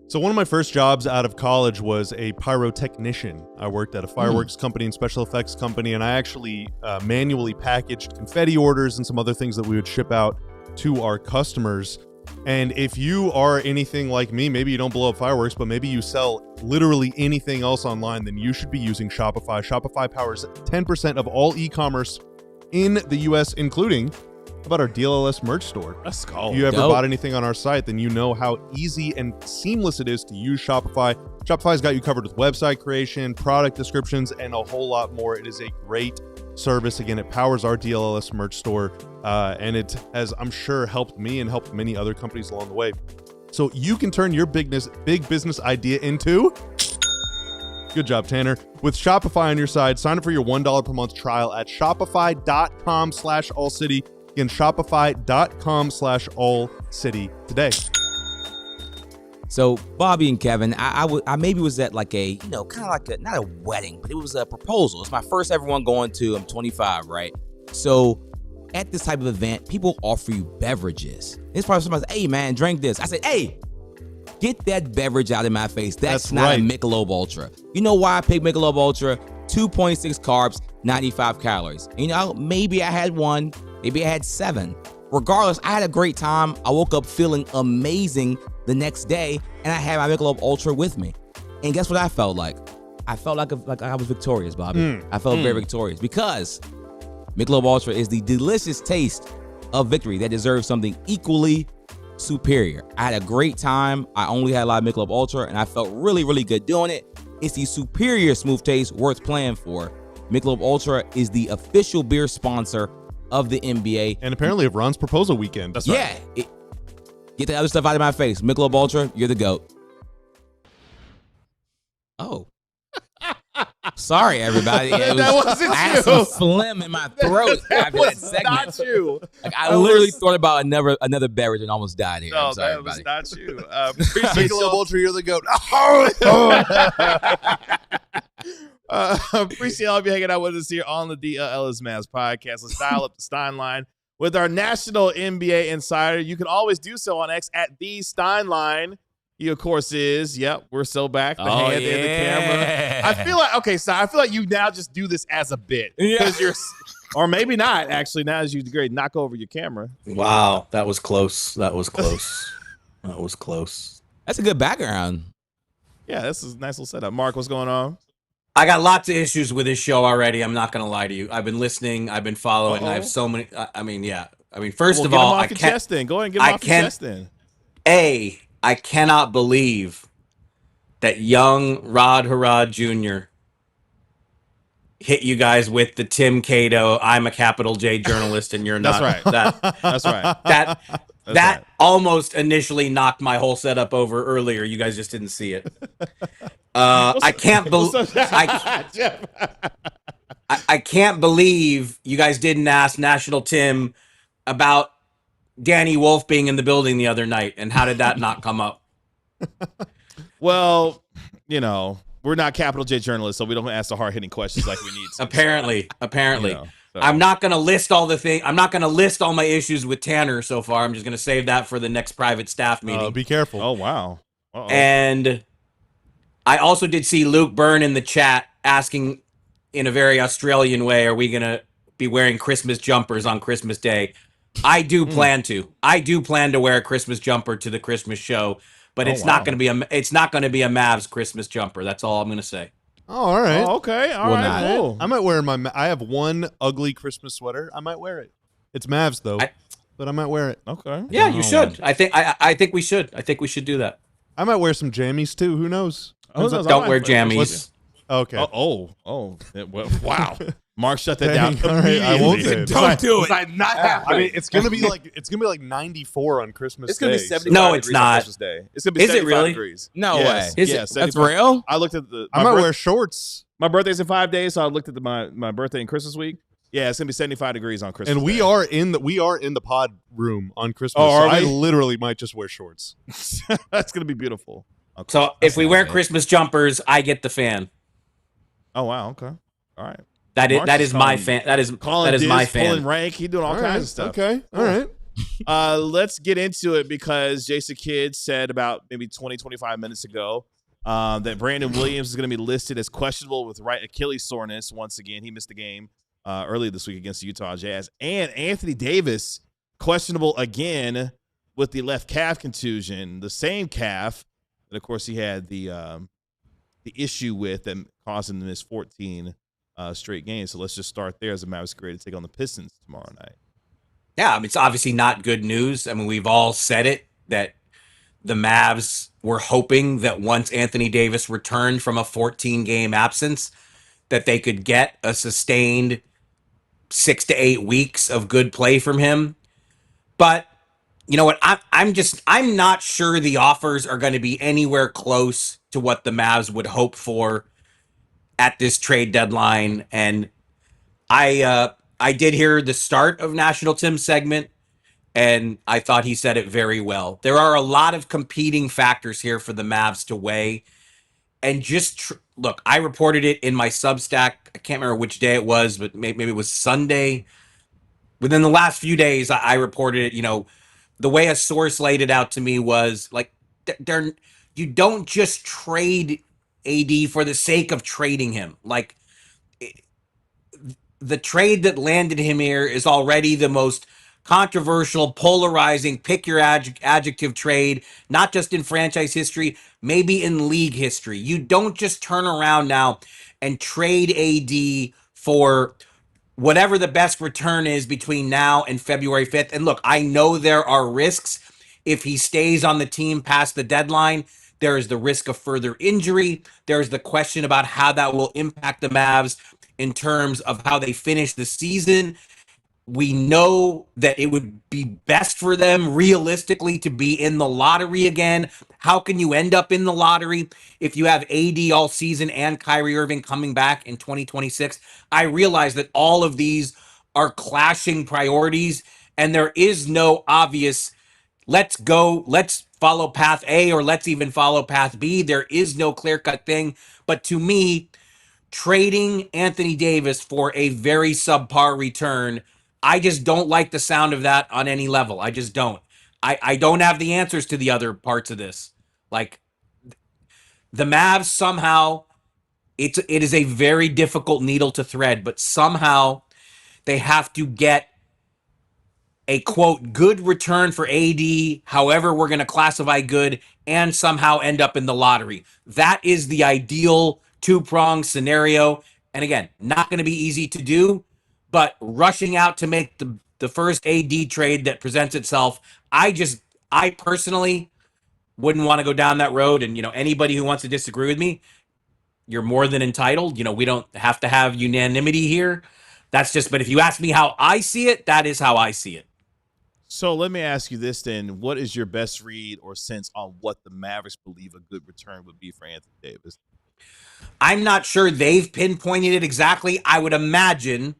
So one of my first jobs out of college was a pyrotechnician. I worked at a fireworks company and special effects company, and I actually manually packaged confetti orders and some other things that we would ship out to our customers. And if you are anything like me, maybe you don't blow up fireworks, but maybe you sell literally anything else online, then you should be using Shopify. Shopify powers 10% of all e-commerce in the U.S., including about our DLLS merch store. Let's go. If you ever Dope. bought anything on our site, then you know how easy and seamless it is to use Shopify. Shopify's got you covered with website creation, product descriptions, and a whole lot more. It is a great service. Again, it powers our DLLS merch store, and it has, I'm sure, helped me and helped many other companies along the way. So you can turn your big business idea into... Good job, Tanner. With Shopify on your side, sign up for your $1 per month trial at shopify.com/allcity. Again, shopify.com/allcity today. So Bobby and Kevin, I maybe was at like a, kind of like a, not a wedding, but it was a proposal. It's my first ever one going to. I'm 25, right? So at this type of event, people offer you beverages. It's probably somebody says, "Hey man, drink this." I said, "Hey, get that beverage out of my face. That's not right. a Michelob Ultra." You know why I picked Michelob Ultra? 2.6 carbs, 95 calories. Maybe I had one, maybe I had 7. Regardless, I had a great time. I woke up feeling amazing the next day, and I had my Michelob Ultra with me. And guess what I felt like? I felt like I was victorious, Bobby. I felt very victorious because Michelob Ultra is the delicious taste of victory that deserves something equally superior. I had a great time. I only had a lot of Michelob Ultra, and I felt really, really good doing it. It's the superior smooth taste worth playing for. Michelob Ultra is the official beer sponsor of the NBA. And apparently of Ron's proposal weekend. That's Yeah. right. Get the other stuff out of my face. Michelob Ultra, you're the GOAT. Oh. Sorry, everybody. That wasn't I had you. some phlegm in my throat after that was segment. not you. Like, I That literally was- thought about another beverage and almost died here. No, I'm sorry, that was everybody. not you. Appreciate Michelob y'all. Ultra, you're the GOAT. Appreciate all of you hanging out with us here on the DLLS Mavs podcast. Let's dial up the Stein line with our national NBA insider. You can always do so on X at the Stein line. He, of course, is. Yep, we're so back. The hand in the camera. I feel like, okay, so I feel like you now just do this as a bit. Because you're, or maybe not, actually, now as you degrade, knock over your camera. Wow, that was close. That was close. That was close. That's a good background. Yeah, this is a nice little setup. Mark, what's going on? I got lots of issues with this show already. I'm not going to lie to you. I've been listening. I've been following. I have so many. I mean, yeah. I mean, first Well, of get all, him I off your can't. chest then. Go ahead and get him I off your can't- chest then. I cannot believe that young Rod Harad Jr. hit you guys with the Tim Cato, I'm a capital J journalist and you're That's not. right. That's right. That right. almost initially knocked my whole setup over earlier. You guys just didn't see it. I can't believe I can't believe you guys didn't ask National Tim about Danny Wolf being in the building the other night, and how did that not come up? Well, you know, we're not capital J journalists, so we don't ask the hard hitting questions like we need to. Apparently. You know, so. I'm not going to list all the things. I'm not going to list all my issues with Tanner so far. I'm just going to save that for the next private staff meeting. Be careful. Oh, wow. Uh-oh. And I also did see Luke Byrne in the chat asking in a very Australian way, are we going to be wearing Christmas jumpers on Christmas Day? I do plan to. I do plan to wear a Christmas jumper to the Christmas show, but it's not going to be a Mavs Christmas jumper. That's all I'm going to say. Oh, all right. Oh, okay. All Well, right. not. Cool. I might wear I have one ugly Christmas sweater. I might wear it. It's Mavs though, but I might wear it. Okay. Yeah, you should. I think we should. I think we should do that. I might wear some jammies too. Who knows? Don't wear jammies. Okay. Wow. Mark shut that Dang, down. all right, I won't say it. Don't do it. Not happening. I mean, it's gonna be like 94 on Christmas. It's gonna be Day, 75 No, it's degrees on not. Christmas Day. It's gonna be Is it 75 really? degrees. No Yes. way. Is it? Yeah, That's 75. real? I looked at the. I might wear shorts. My birthday's in 5 days, so I looked at my birthday and Christmas week. Yeah, it's gonna be 75 degrees on Christmas. And we Day. are in the pod room on Christmas. Oh, are so I we? literally might just wear shorts. That's gonna be beautiful. Okay. So if we wear Christmas jumpers, I get the fan. Oh wow. Okay. All right. That Mark's is just my calling- fan. That is Calling my pulling fan. rank. He doing all kinds of stuff. Okay. All right. Let's get into it because Jason Kidd said about maybe 20, 25 minutes ago that Brandon Williams is going to be listed as questionable with right Achilles soreness. Once again, he missed the game earlier this week against the Utah Jazz. And Anthony Davis questionable again with the left calf contusion, the same calf that, of course, he had the issue with that caused him to miss 14 straight games. So let's just start there as the Mavericks get ready to take on the Pistons tomorrow night. Yeah, I mean, it's obviously not good news. I mean, we've all said it that the Mavs were hoping that once Anthony Davis returned from a 14-game absence, that they could get a sustained 6 to 8 weeks of good play from him. But you know what? I'm not sure the offers are going to be anywhere close to what the Mavs would hope for at this trade deadline. And I did hear the start of National Tim's segment, and I thought he said it very well. There are a lot of competing factors here for the Mavs to weigh. And just look, I reported it in my Substack. I can't remember which day it was, but maybe it was Sunday. Within the last few days, I reported it. You know, the way a source laid it out to me was like, you don't just trade AD for the sake of trading him. Like, the trade that landed him here is already the most controversial, polarizing, pick your adjective trade, not just in franchise history, maybe in league history. You don't just turn around now and trade AD for whatever the best return is between now and February 5th. And look, I know there are risks if he stays on the team past the deadline. There is the risk of further injury. There's the question about how that will impact the Mavs in terms of how they finish the season. We know that it would be best for them realistically to be in the lottery again. How can you end up in the lottery if you have AD all season and Kyrie Irving coming back in 2026? I realize that all of these are clashing priorities, and there is no obvious, let's follow path A or let's even follow path B. There is no clear-cut thing. But to me, trading Anthony Davis for a very subpar return, I just don't like the sound of that on any level. I just don't. I don't have the answers to the other parts of this. Like, the Mavs somehow, it is a very difficult needle to thread, but somehow they have to get a, quote, good return for AD, however we're going to classify good, and somehow end up in the lottery. That is the ideal two-pronged scenario. And again, not going to be easy to do, but rushing out to make the first AD trade that presents itself, I personally wouldn't want to go down that road. And, anybody who wants to disagree with me, you're more than entitled. We don't have to have unanimity here. But if you ask me how I see it, that is how I see it. So let me ask you this then. What is your best read or sense on what the Mavericks believe a good return would be for Anthony Davis? I'm not sure they've pinpointed it exactly. I would imagine,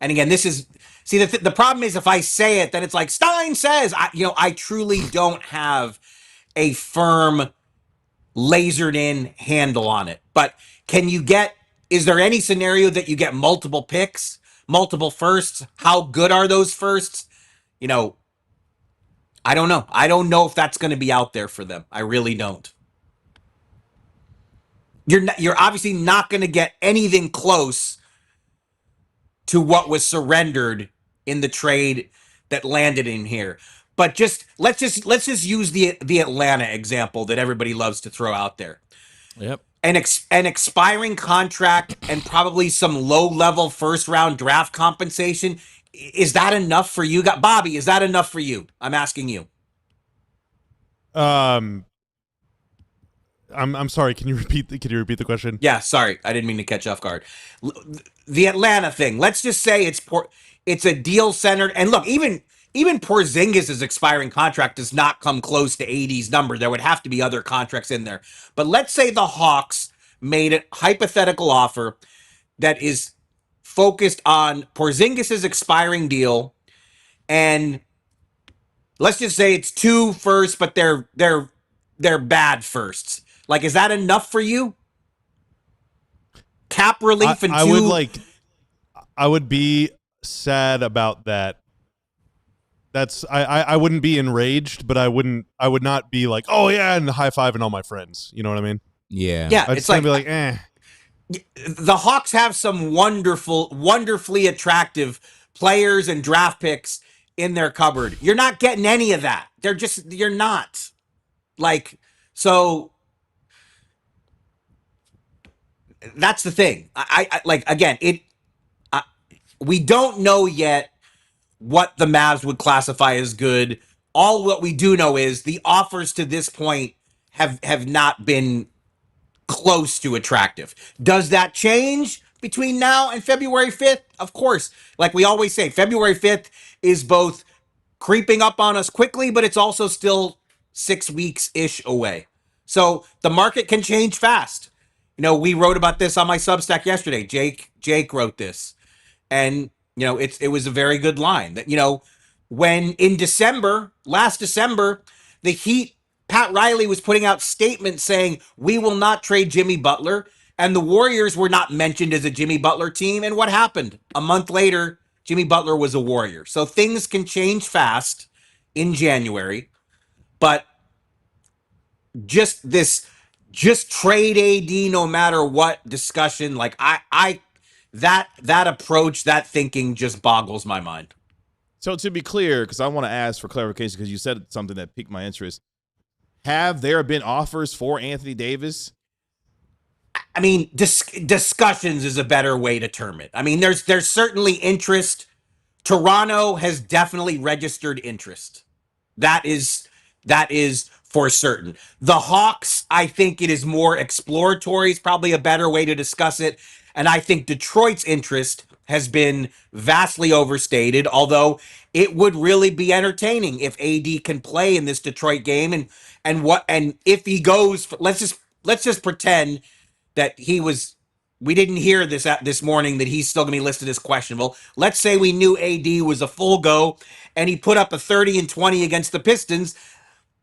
and again, this is, the problem is if I say it, then it's like Stein says. I truly don't have a firm, lasered in handle on it. But is there any scenario that you get multiple picks, multiple firsts? How good are those firsts? I don't know. I don't know if that's going to be out there for them. I really don't. You're obviously not going to get anything close to what was surrendered in the trade that landed in here. But let's just use the Atlanta example that everybody loves to throw out there. Yep. An expiring contract and probably some low-level first-round draft compensation. Is that enough for you? Bobby, is that enough for you? I'm asking you. I'm sorry. Can you repeat the question? Yeah, sorry. I didn't mean to catch you off guard. The Atlanta thing. Let's just say it's a deal centered. And look, even Porzingis' expiring contract does not come close to AD's number. There would have to be other contracts in there. But let's say the Hawks made a hypothetical offer that is focused on Porzingis' expiring deal, and let's just say it's 2 firsts, but they're bad firsts. Like, is that enough for you? Cap relief and I would be sad about that. I wouldn't be enraged, but I would not be like, oh yeah, and high-fiving all my friends. You know what I mean? Yeah. Yeah. I'd It's just like, be like, eh. the Hawks have some wonderfully attractive players and draft picks in their cupboard. You're not getting any of that. You're not. Like, so that's the thing. I like, again, we don't know yet what the Mavs would classify as good. All what we do know is the offers to this point have not been close to attractive. Does that change between now and February 5th? Of course. Like we always say, February 5th is both creeping up on us quickly, but it's also still 6 weeks-ish away. So the market can change fast. We wrote about this on my Substack yesterday. Jake wrote this. And, it was a very good line that, when in last December, the Heat, Pat Riley was putting out statements saying, we will not trade Jimmy Butler. And the Warriors were not mentioned as a Jimmy Butler team. And what happened? A month later, Jimmy Butler was a Warrior. So things can change fast in January. But just trade AD no matter what discussion, like that approach, that thinking just boggles my mind. So to be clear, because I want to ask for clarification, because you said something that piqued my interest. Have there been offers for Anthony Davis I mean, discussions is a better way to term it. I mean, there's certainly interest. Toronto has definitely registered interest. That is for certain. The Hawks, I think it is more exploratory, is probably a better way to discuss it. And I think Detroit's interest has been vastly overstated, although it would really be entertaining if AD can play in this Detroit game and if he goes, let's just pretend that we didn't hear this morning that he's still going to be listed as questionable. Let's say we knew AD was a full go and he put up a 30 and 20 against the Pistons.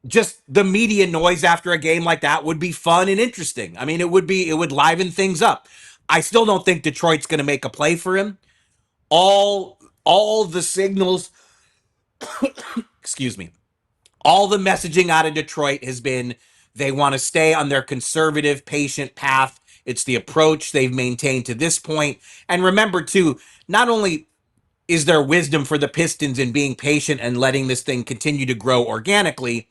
Just the media noise after a game like that would be fun and interesting. I mean, it would liven things up. I still don't think Detroit's going to make a play for him. All the signals, excuse me, all the messaging out of Detroit has been they want to stay on their conservative, patient path. It's the approach they've maintained to this point. And remember, too, not only is there wisdom for the Pistons in being patient and letting this thing continue to grow organically,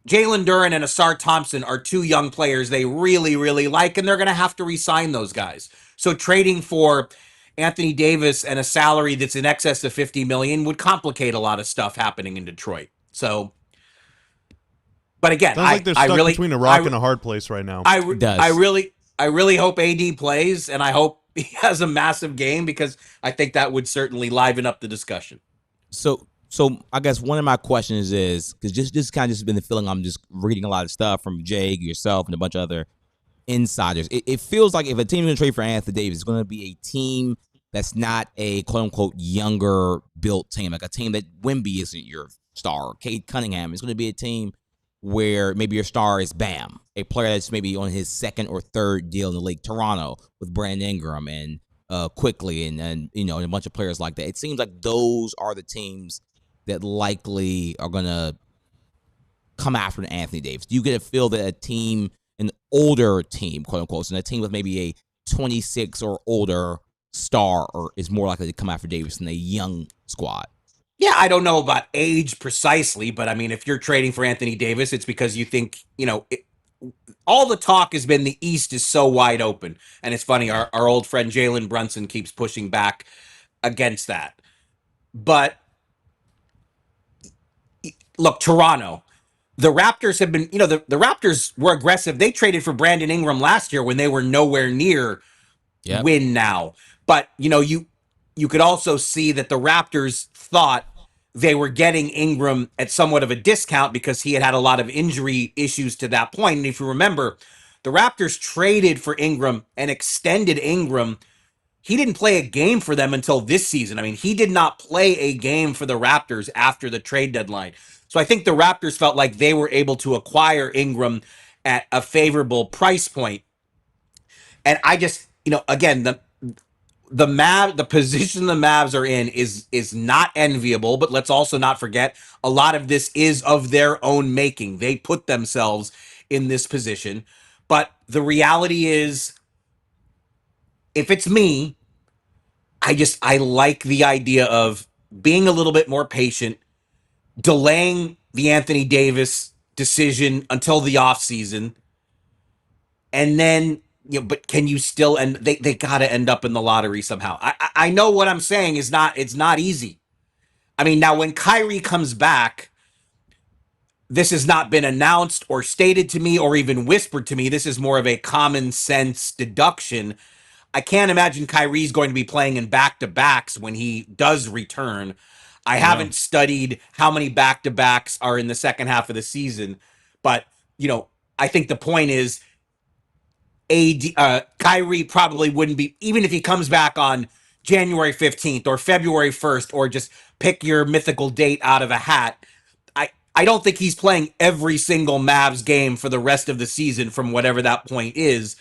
Jalen Duren and Asar Thompson are two young players they really, really like, and they're going to have to re-sign those guys. So trading for Anthony Davis and a salary that's in excess of $50 million would complicate a lot of stuff happening in Detroit. So, but again, Sounds like they're stuck between a rock and a hard place right now. I really hope AD plays, and I hope he has a massive game because I think that would certainly liven up the discussion. So I guess one of my questions is, because this kind of just been the feeling, I'm just reading a lot of stuff from Jake, yourself, and a bunch of other insiders. It feels like if a team is going to trade for Anthony Davis, it's going to be a team that's not a quote-unquote younger built team, like a team that Wemby isn't your star, or Cade Cunningham. It's going to be a team where maybe your star is Bam, a player that's maybe on his second or third deal in the league. Toronto with Brandon Ingram and Quickly and a bunch of players like that. It seems like those are the teams that likely are going to come after Anthony Davis. Do you get a feel that a team, an older team, quote unquote, and a team with maybe a 26 or older star is more likely to come after Davis than a young squad? Yeah, I don't know about age precisely, but I mean, if you're trading for Anthony Davis, it's because you think, all the talk has been the East is so wide open. And it's funny, our old friend Jalen Brunson keeps pushing back against that. But look, Toronto, the Raptors have been, the Raptors were aggressive. They traded for Brandon Ingram last year when they were nowhere near win now. But, you could also see that the Raptors thought they were getting Ingram at somewhat of a discount because he had a lot of injury issues to that point. And if you remember, the Raptors traded for Ingram and extended Ingram. He didn't play a game for them until this season. I mean, he did not play a game for the Raptors after the trade deadline. So I think the Raptors felt like they were able to acquire Ingram at a favorable price point. And I just, again, the position the Mavs are in is not enviable, but let's also not forget a lot of this is of their own making. They put themselves in this position. But the reality is, if it's me, I like the idea of being a little bit more patient, delaying the Anthony Davis decision until the offseason, and then, but can you still, and they got to end up in the lottery somehow. I know what I'm saying is it's not easy. I mean, now when Kyrie comes back, this has not been announced or stated to me or even whispered to me. This is more of a common sense deduction. I can't imagine Kyrie's going to be playing in back-to-backs when he does return. I haven't studied how many back-to-backs are in the second half of the season, but, I think the point is Kyrie probably wouldn't be, even if he comes back on January 15th or February 1st, or just pick your mythical date out of a hat. I don't think he's playing every single Mavs game for the rest of the season from whatever that point is.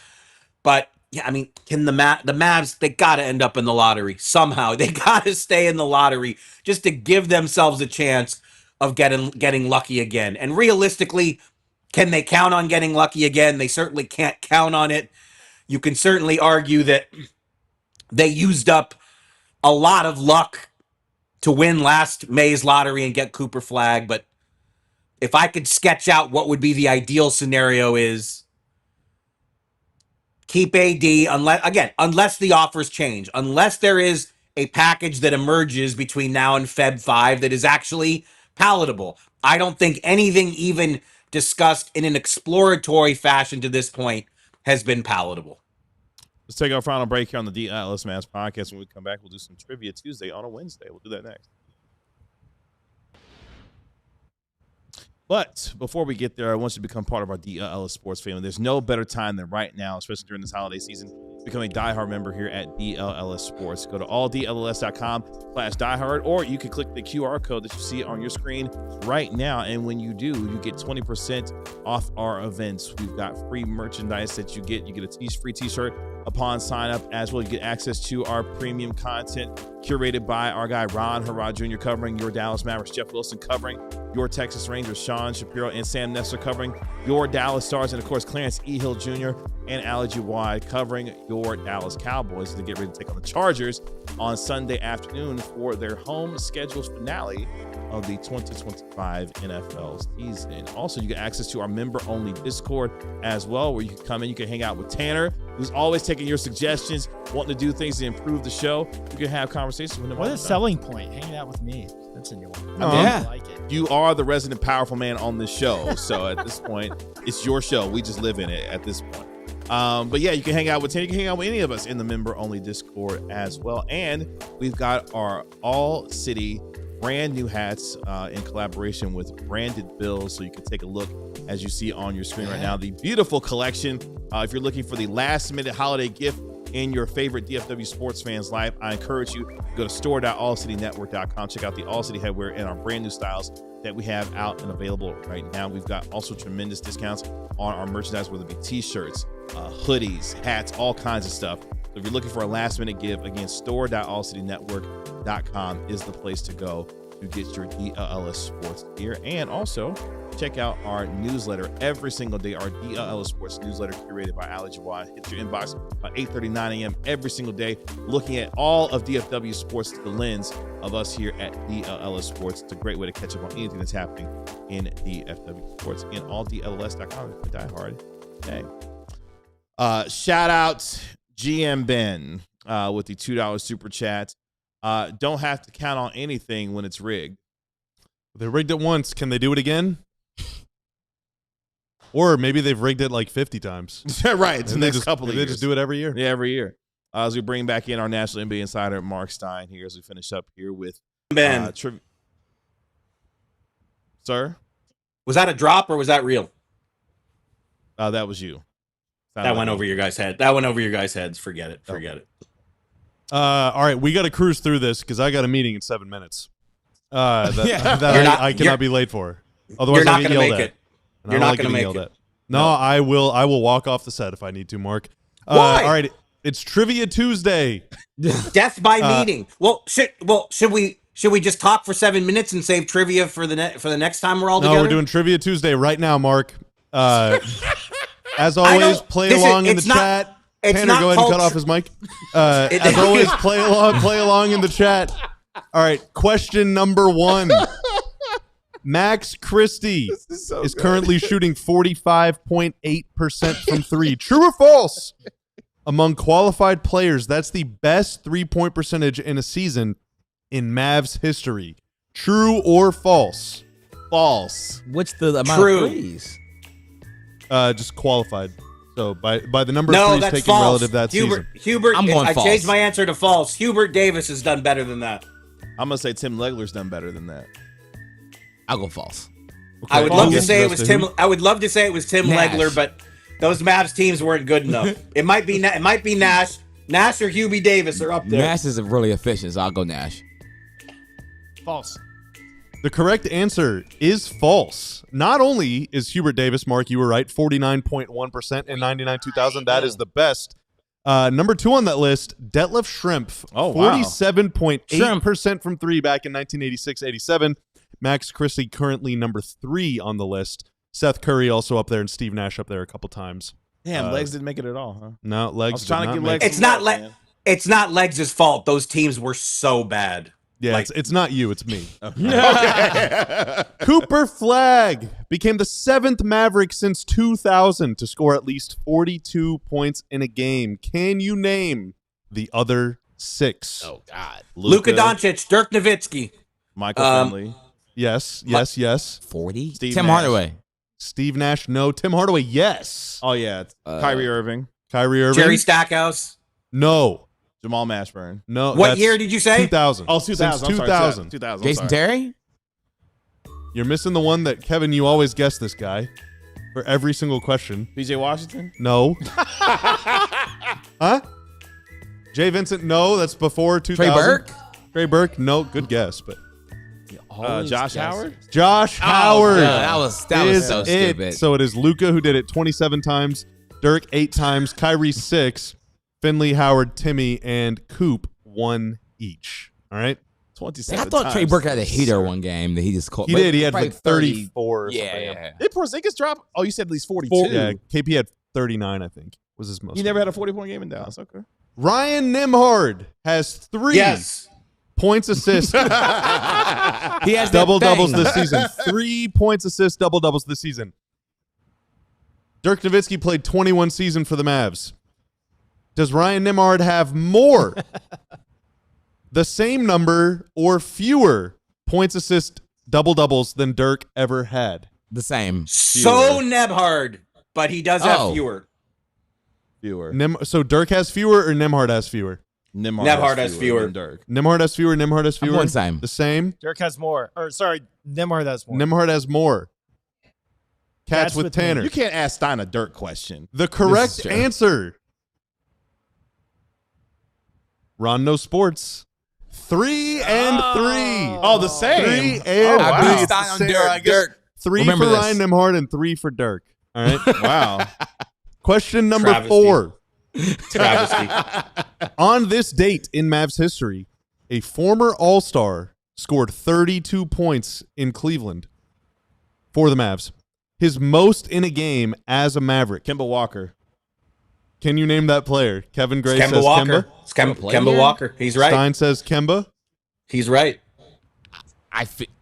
But yeah, I mean, can the Mavs, they got to end up in the lottery somehow. They got to stay in the lottery just to give themselves a chance of getting lucky again. And realistically, can they count on getting lucky again? They certainly can't count on it. You can certainly argue that they used up a lot of luck to win last May's lottery and get Cooper Flagg. But if I could sketch out what would be the ideal scenario is keep AD unless the offers change, unless there is a package that emerges between now and Feb 5 that is actually palatable. I don't think anything even discussed in an exploratory fashion to this point has been palatable. Let's take our final break here on the DLLS Mavs podcast. When we come back, we'll do some Trivia Tuesday on a Wednesday. We'll do that next. But before we get there, I want you to become part of our DLLS Sports family. There's no better time than right now, especially during this holiday season, to become a diehard member here at DLLS Sports. Go to alldlls.com/diehard, or you can click the QR code that you see on your screen right now. And when you do, you get 20% off our events. We've got free merchandise that you get. You get a free t-shirt upon sign up, as well. You get access to our premium content curated by our guy Ron Harrod Jr. covering your Dallas Mavericks, Jeff Wilson covering your Texas Rangers, Sean Shapiro and Sam Nestor covering your Dallas Stars, and of course Clarence E. Hill Jr. and Ali Jawad covering your Dallas Cowboys to get ready to take on the Chargers on Sunday afternoon for their home scheduled finale of the 2025 NFL season. Also, you get access to our member-only Discord as well, where you can come in, you can hang out with Tanner, who's always taking your suggestions, wanting to do things to improve the show. You can have conversations with him. What a selling point, hanging out with me. That's a new one. Yeah. I like it. You are the resident powerful man on this show. So at this point, it's your show. We just live in it at this point. But yeah, you can hang out with Tanner. You can hang out with any of us in the member-only Discord as well. And we've got our ALLCITY brand new hats in collaboration with Branded Bills. So you can take a look, as you see on your screen right now, the beautiful collection. If you're looking for the last-minute holiday gift in your favorite DFW sports fans' life, I encourage you to go to store.allcitynetwork.com. Check out the ALLCITY headwear and our brand new styles that we have out and available right now. We've got also tremendous discounts on our merchandise, whether it be t-shirts, hoodies, hats, all kinds of stuff. So if you're looking for a last-minute gift, again, store.allcitynetwork.com is the place to go to get your DLLS sports gear. And also check out our newsletter every single day, our DLLS sports newsletter curated by Ali Jawad. Hit your inbox by 8:39 a.m. every single day, looking at all of DFW sports through the lens of us here at DLLS Sports. It's a great way to catch up on anything that's happening in DFW sports. And alldlls.com for diehard today. Shout out GM Ben with the $2 super chat. Don't have to count on anything when it's rigged. They rigged it once. Can they do it again? Or maybe they've rigged it like 50 times. Right. It's the next couple of years. They just do it every year. Yeah, every year. As we bring back in our National NBA insider, Marc Stein, here as we finish up here with Ben. Sir? Was that a drop or was that real? That was you. That went over your guys' head. That went over your guys' heads. Forget it. Forget it. All right, we got to cruise through this because I got a meeting in 7 minutes that I cannot be late for. Otherwise, you're not going to make it. You're not going to make it. No, I will walk off the set if I need to, Mark. Why? All right, it's Trivia Tuesday. Death by meeting. Well, should we just talk for 7 minutes and save trivia for the next time we're all together? No, we're doing Trivia Tuesday right now, Mark. As always, play along in the chat. Tanner, go ahead and cut off his mic. As always, play along in the chat. All right, question number 1. Max Christie is currently shooting 45.8% from 3. True or false? Among qualified players, that's the best three-point percentage in a season in Mavs history. True or false? False. What's the amount of threes? Just qualified. So by the number of threes taken false. relative that season. Hubert, I'm going I false. changed my answer to false. Hubert Davis has done better than that. I'm going to say Tim Legler's done better than that. I'll go false. Okay. I would love to False. say it was Tim. I would love to say it was Tim Nash. Legler, but those Mavs teams weren't good enough. It might be Nash. Nash or Hubie Davis are up there. Nash is really efficient, so I'll go Nash. False. The correct answer is false. Not only is Hubert Davis, Mark, you were right, 49.1% in 99-2000. That is the best. Number 2 on that list, Detlef Schrempf. Oh, wow. 47.8% from 3 back in 1986-87. Max Christie currently number 3 on the list. Seth Curry also up there and Steve Nash up there a couple times. Damn, Legs didn't make it at all, huh? No, Legs I was trying to did give not Legs make It's not Legs' fault. Those teams were so bad. Yeah, Like- it's not you, it's me. Okay. Cooper Flagg became the 7th Maverick since 2000 to score at least 42 points in a game. Can you name the other 6? Oh God. Luka Doncic, Dirk Nowitzki. Michael Finley. Yes. 40. Steve Tim Nash. Hardaway. Steve Nash, no. Tim Hardaway, yes. Oh yeah, Kyrie Irving, Kyrie Irving, Jerry Stackhouse. no. Jamal Mashburn. No. What that's year did you say? 2000. Oh, 2000. Since 2000. 2000. Jason Terry. You're missing the one that, Kevin, you always guess this guy for every single question. PJ Washington. No. Huh? Jay Vincent, no. That's before 2000. Trey Burke. Trey Burke, no. Good guess, but Josh Howard. Josh Howard. Yeah, that was is so it. stupid. So it is Luka who did it 27 times, Dirk 8 times, Kyrie 6, Finley, Howard, Timmy, and Coop 1 each. All right. 27. I thought Trey times. Burke had a heater one game that he just caught. He did. He had probably like 34 or Yeah, something. yeah. Did Porzingis drop? Oh, you said at least 42. Yeah, KP had 39, I think, was his most. He never had a 40-point game in Dallas. Okay. Ryan Nembhard has 3 Yes. points, assists, He has double that doubles thing. this season. 3 points, assists, double doubles this season. Dirk Nowitzki played 21 seasons for the Mavs. Does Ryan Nembhard have more, the same number, or fewer points, assists, double doubles than Dirk ever had? The same. So Nebhard, but he does have Oh. fewer. Fewer. So Dirk has fewer, or Nembhard has fewer? Nembhard has fewer. than Dirk. Nembhard has fewer. Nembhard has I'm fewer. going same. The same. Dirk has more. Or sorry, Nembhard has more. Nembhard has more. Cats with with me. Tanner. You can't ask Stein a Dirk question. The This is correct true. answer. Ron knows sports. 3 and 3. Oh, the same. 3 and I three. beat It's the Stein on same. Dirk. I guess Dirk. 3 Remember for this. Ryan Nembhard and 3 for Dirk. All right. Wow. Question number Travesty. 4. Travesty. On this date in Mavs history, a former All-Star scored 32 points in Cleveland for the Mavs. His most in a game as a Maverick. Kemba Walker. Can you name that player? Kevin Gray Kemba says Walker. Kemba. It's Kemba, player? Kemba Walker. He's right. Stein says Kemba. He's right.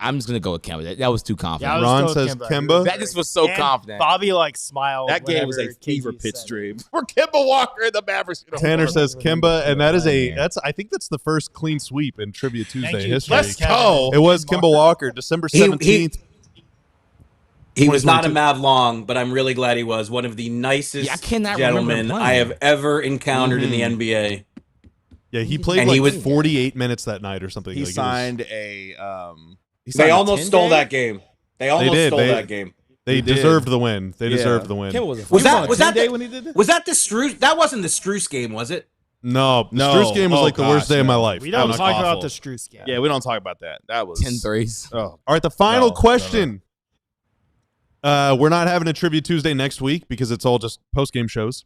I'm just gonna go with Kemba. That was too confident. Yeah, I'll Ron just go says with Kemba. That just was so And confident. Bobby smiled. That game was a whenever fever KG pitch said it. dream for Kemba Walker and the Mavericks. Tanner says Kemba, and that is Yeah. I think that's the first clean sweep in Trivia Tuesday Thank you. history. Let's go. It was Kemba Walker, December He- 17th. He was not a 2022. Mav long, but I'm really glad he was one of the nicest Yeah, I cannot remember him gentlemen playing. I have ever encountered in the NBA. Yeah, he played And like he was- 48 minutes that night or something. He Like, it was- signed a. He They signed a almost 10-day? stole that game. They almost did. stole They- that game. They He did. deserved the win. They Yeah. deserved the win. Kemba Was he that- on a was that 10-day the- when he did it? Was that the Struce? That wasn't the Struce game, was it? No, the No. Struce game was Oh, like the worst gosh, day of my no. life. We That don't was talk awful. about the Struce game. Yeah, we don't talk about that. That was 10 threes. Oh, All right, the final No, question. We're not having a Trivia Tuesday next week because it's all just post-game shows.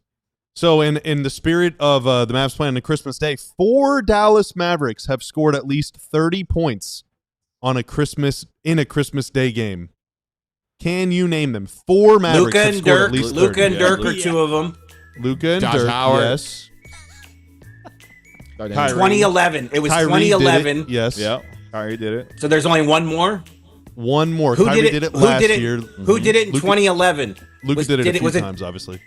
So in the spirit of the Mavs playing on Christmas Day, 4 Dallas Mavericks have scored at least 30 points in a Christmas Day game. Can you name them? 4 Mavericks Luka have and scored Dirk. at least 30. Luka and Yeah, Dirk are Luka. two of them. Luka and Josh Dirk, Howard. yes. Kyrie. 2011. It was Kyrie 2011. did it, yes. Yeah, Kyrie did it. So there's only one more. One more. Who Kyrie did it? Who last did it? year. Who did it in Luka- 2011? Luka Was- did it a few was it- times, obviously.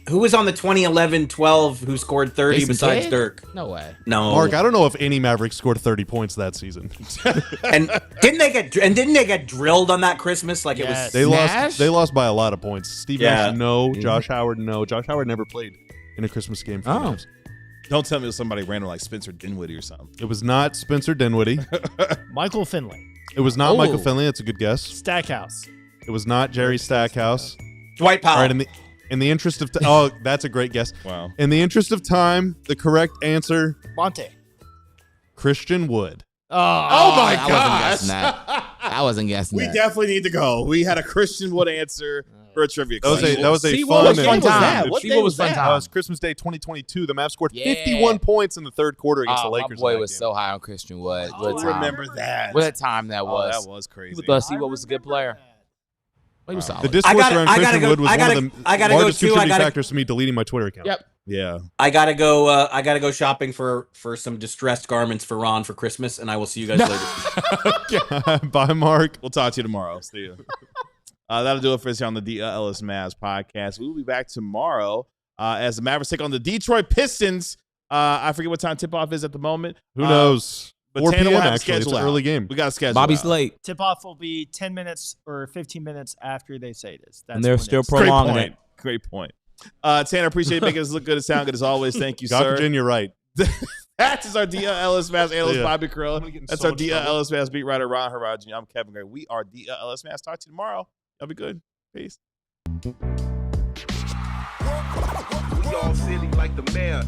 Who was on the 2011-12 who scored 30 Jason besides Kidd? Dirk? No way. No. Mark, I don't know if any Mavericks scored 30 points that season. And didn't they get drilled on that Christmas? Like Yes. They Nash? lost by a lot of points. Steve Yeah. Nash, no. Josh Howard, no. Josh Howard never played in a Christmas game for the Oh. Mavs. Don't tell me it was somebody random like Spencer Dinwiddie or something. It was not Spencer Dinwiddie. Michael Finley. It was not Oh. Michael Finley. That's a good guess. Stackhouse. It was not Jerry Stackhouse. Dwight Powell. All right, in the interest of oh, that's a great guess. Wow. In the interest of time, the correct answer, Monte. Christian Wood. Oh my I wasn't gosh. guessing that. I wasn't guessing We that. definitely need to go. We had a Christian Wood answer for a trivia That was question. a See, fun what and- game was that? What See, day what was was fun that? time? It was Christmas Day 2022. The Mavs scored Yeah. 51 points in the third quarter against the My Lakers. boy in that was game. so high on Christian Wood. Oh, What a I time. remember that. What a time that Oh, was. that was crazy. He was what was a good player. He was The solid. discourse I gotta- around I gotta Christian go- Wood was I one gotta- of the I gotta go largest too. I contributing gotta- factors to me deleting my Twitter account. Yep. Yeah. I gotta go shopping for some distressed garments for Ron for Christmas, and I will see you guys later. Bye, Mark. We'll talk to you tomorrow. See you. That'll do it for us here on the DLLS Mavs podcast. We will be back tomorrow as the Mavericks take on the Detroit Pistons. I forget what time tip-off is at the moment. Who knows? But 4 Tanner will p.m. have a actually. It's schedule an out. early game. We got a schedule. Bobby's out. late, Tip-off will be 10 minutes or 15 minutes after they say it is. That's and they're when still it's- Great prolonging point. it. Great point. Tanner, appreciate making us look good and sound good as always. Thank you, Dr. sir. Jen, you're right. That is our DLLS Mavs analyst, Yeah. Bobby I'm Krill. gonna get in That's so our much trouble. DLLS Mavs beat writer, Ron Haraj. I'm Kevin Gray. We are DLLS Mavs. Talk to you tomorrow. Y'all be good. Peace. We all silly like the mayor.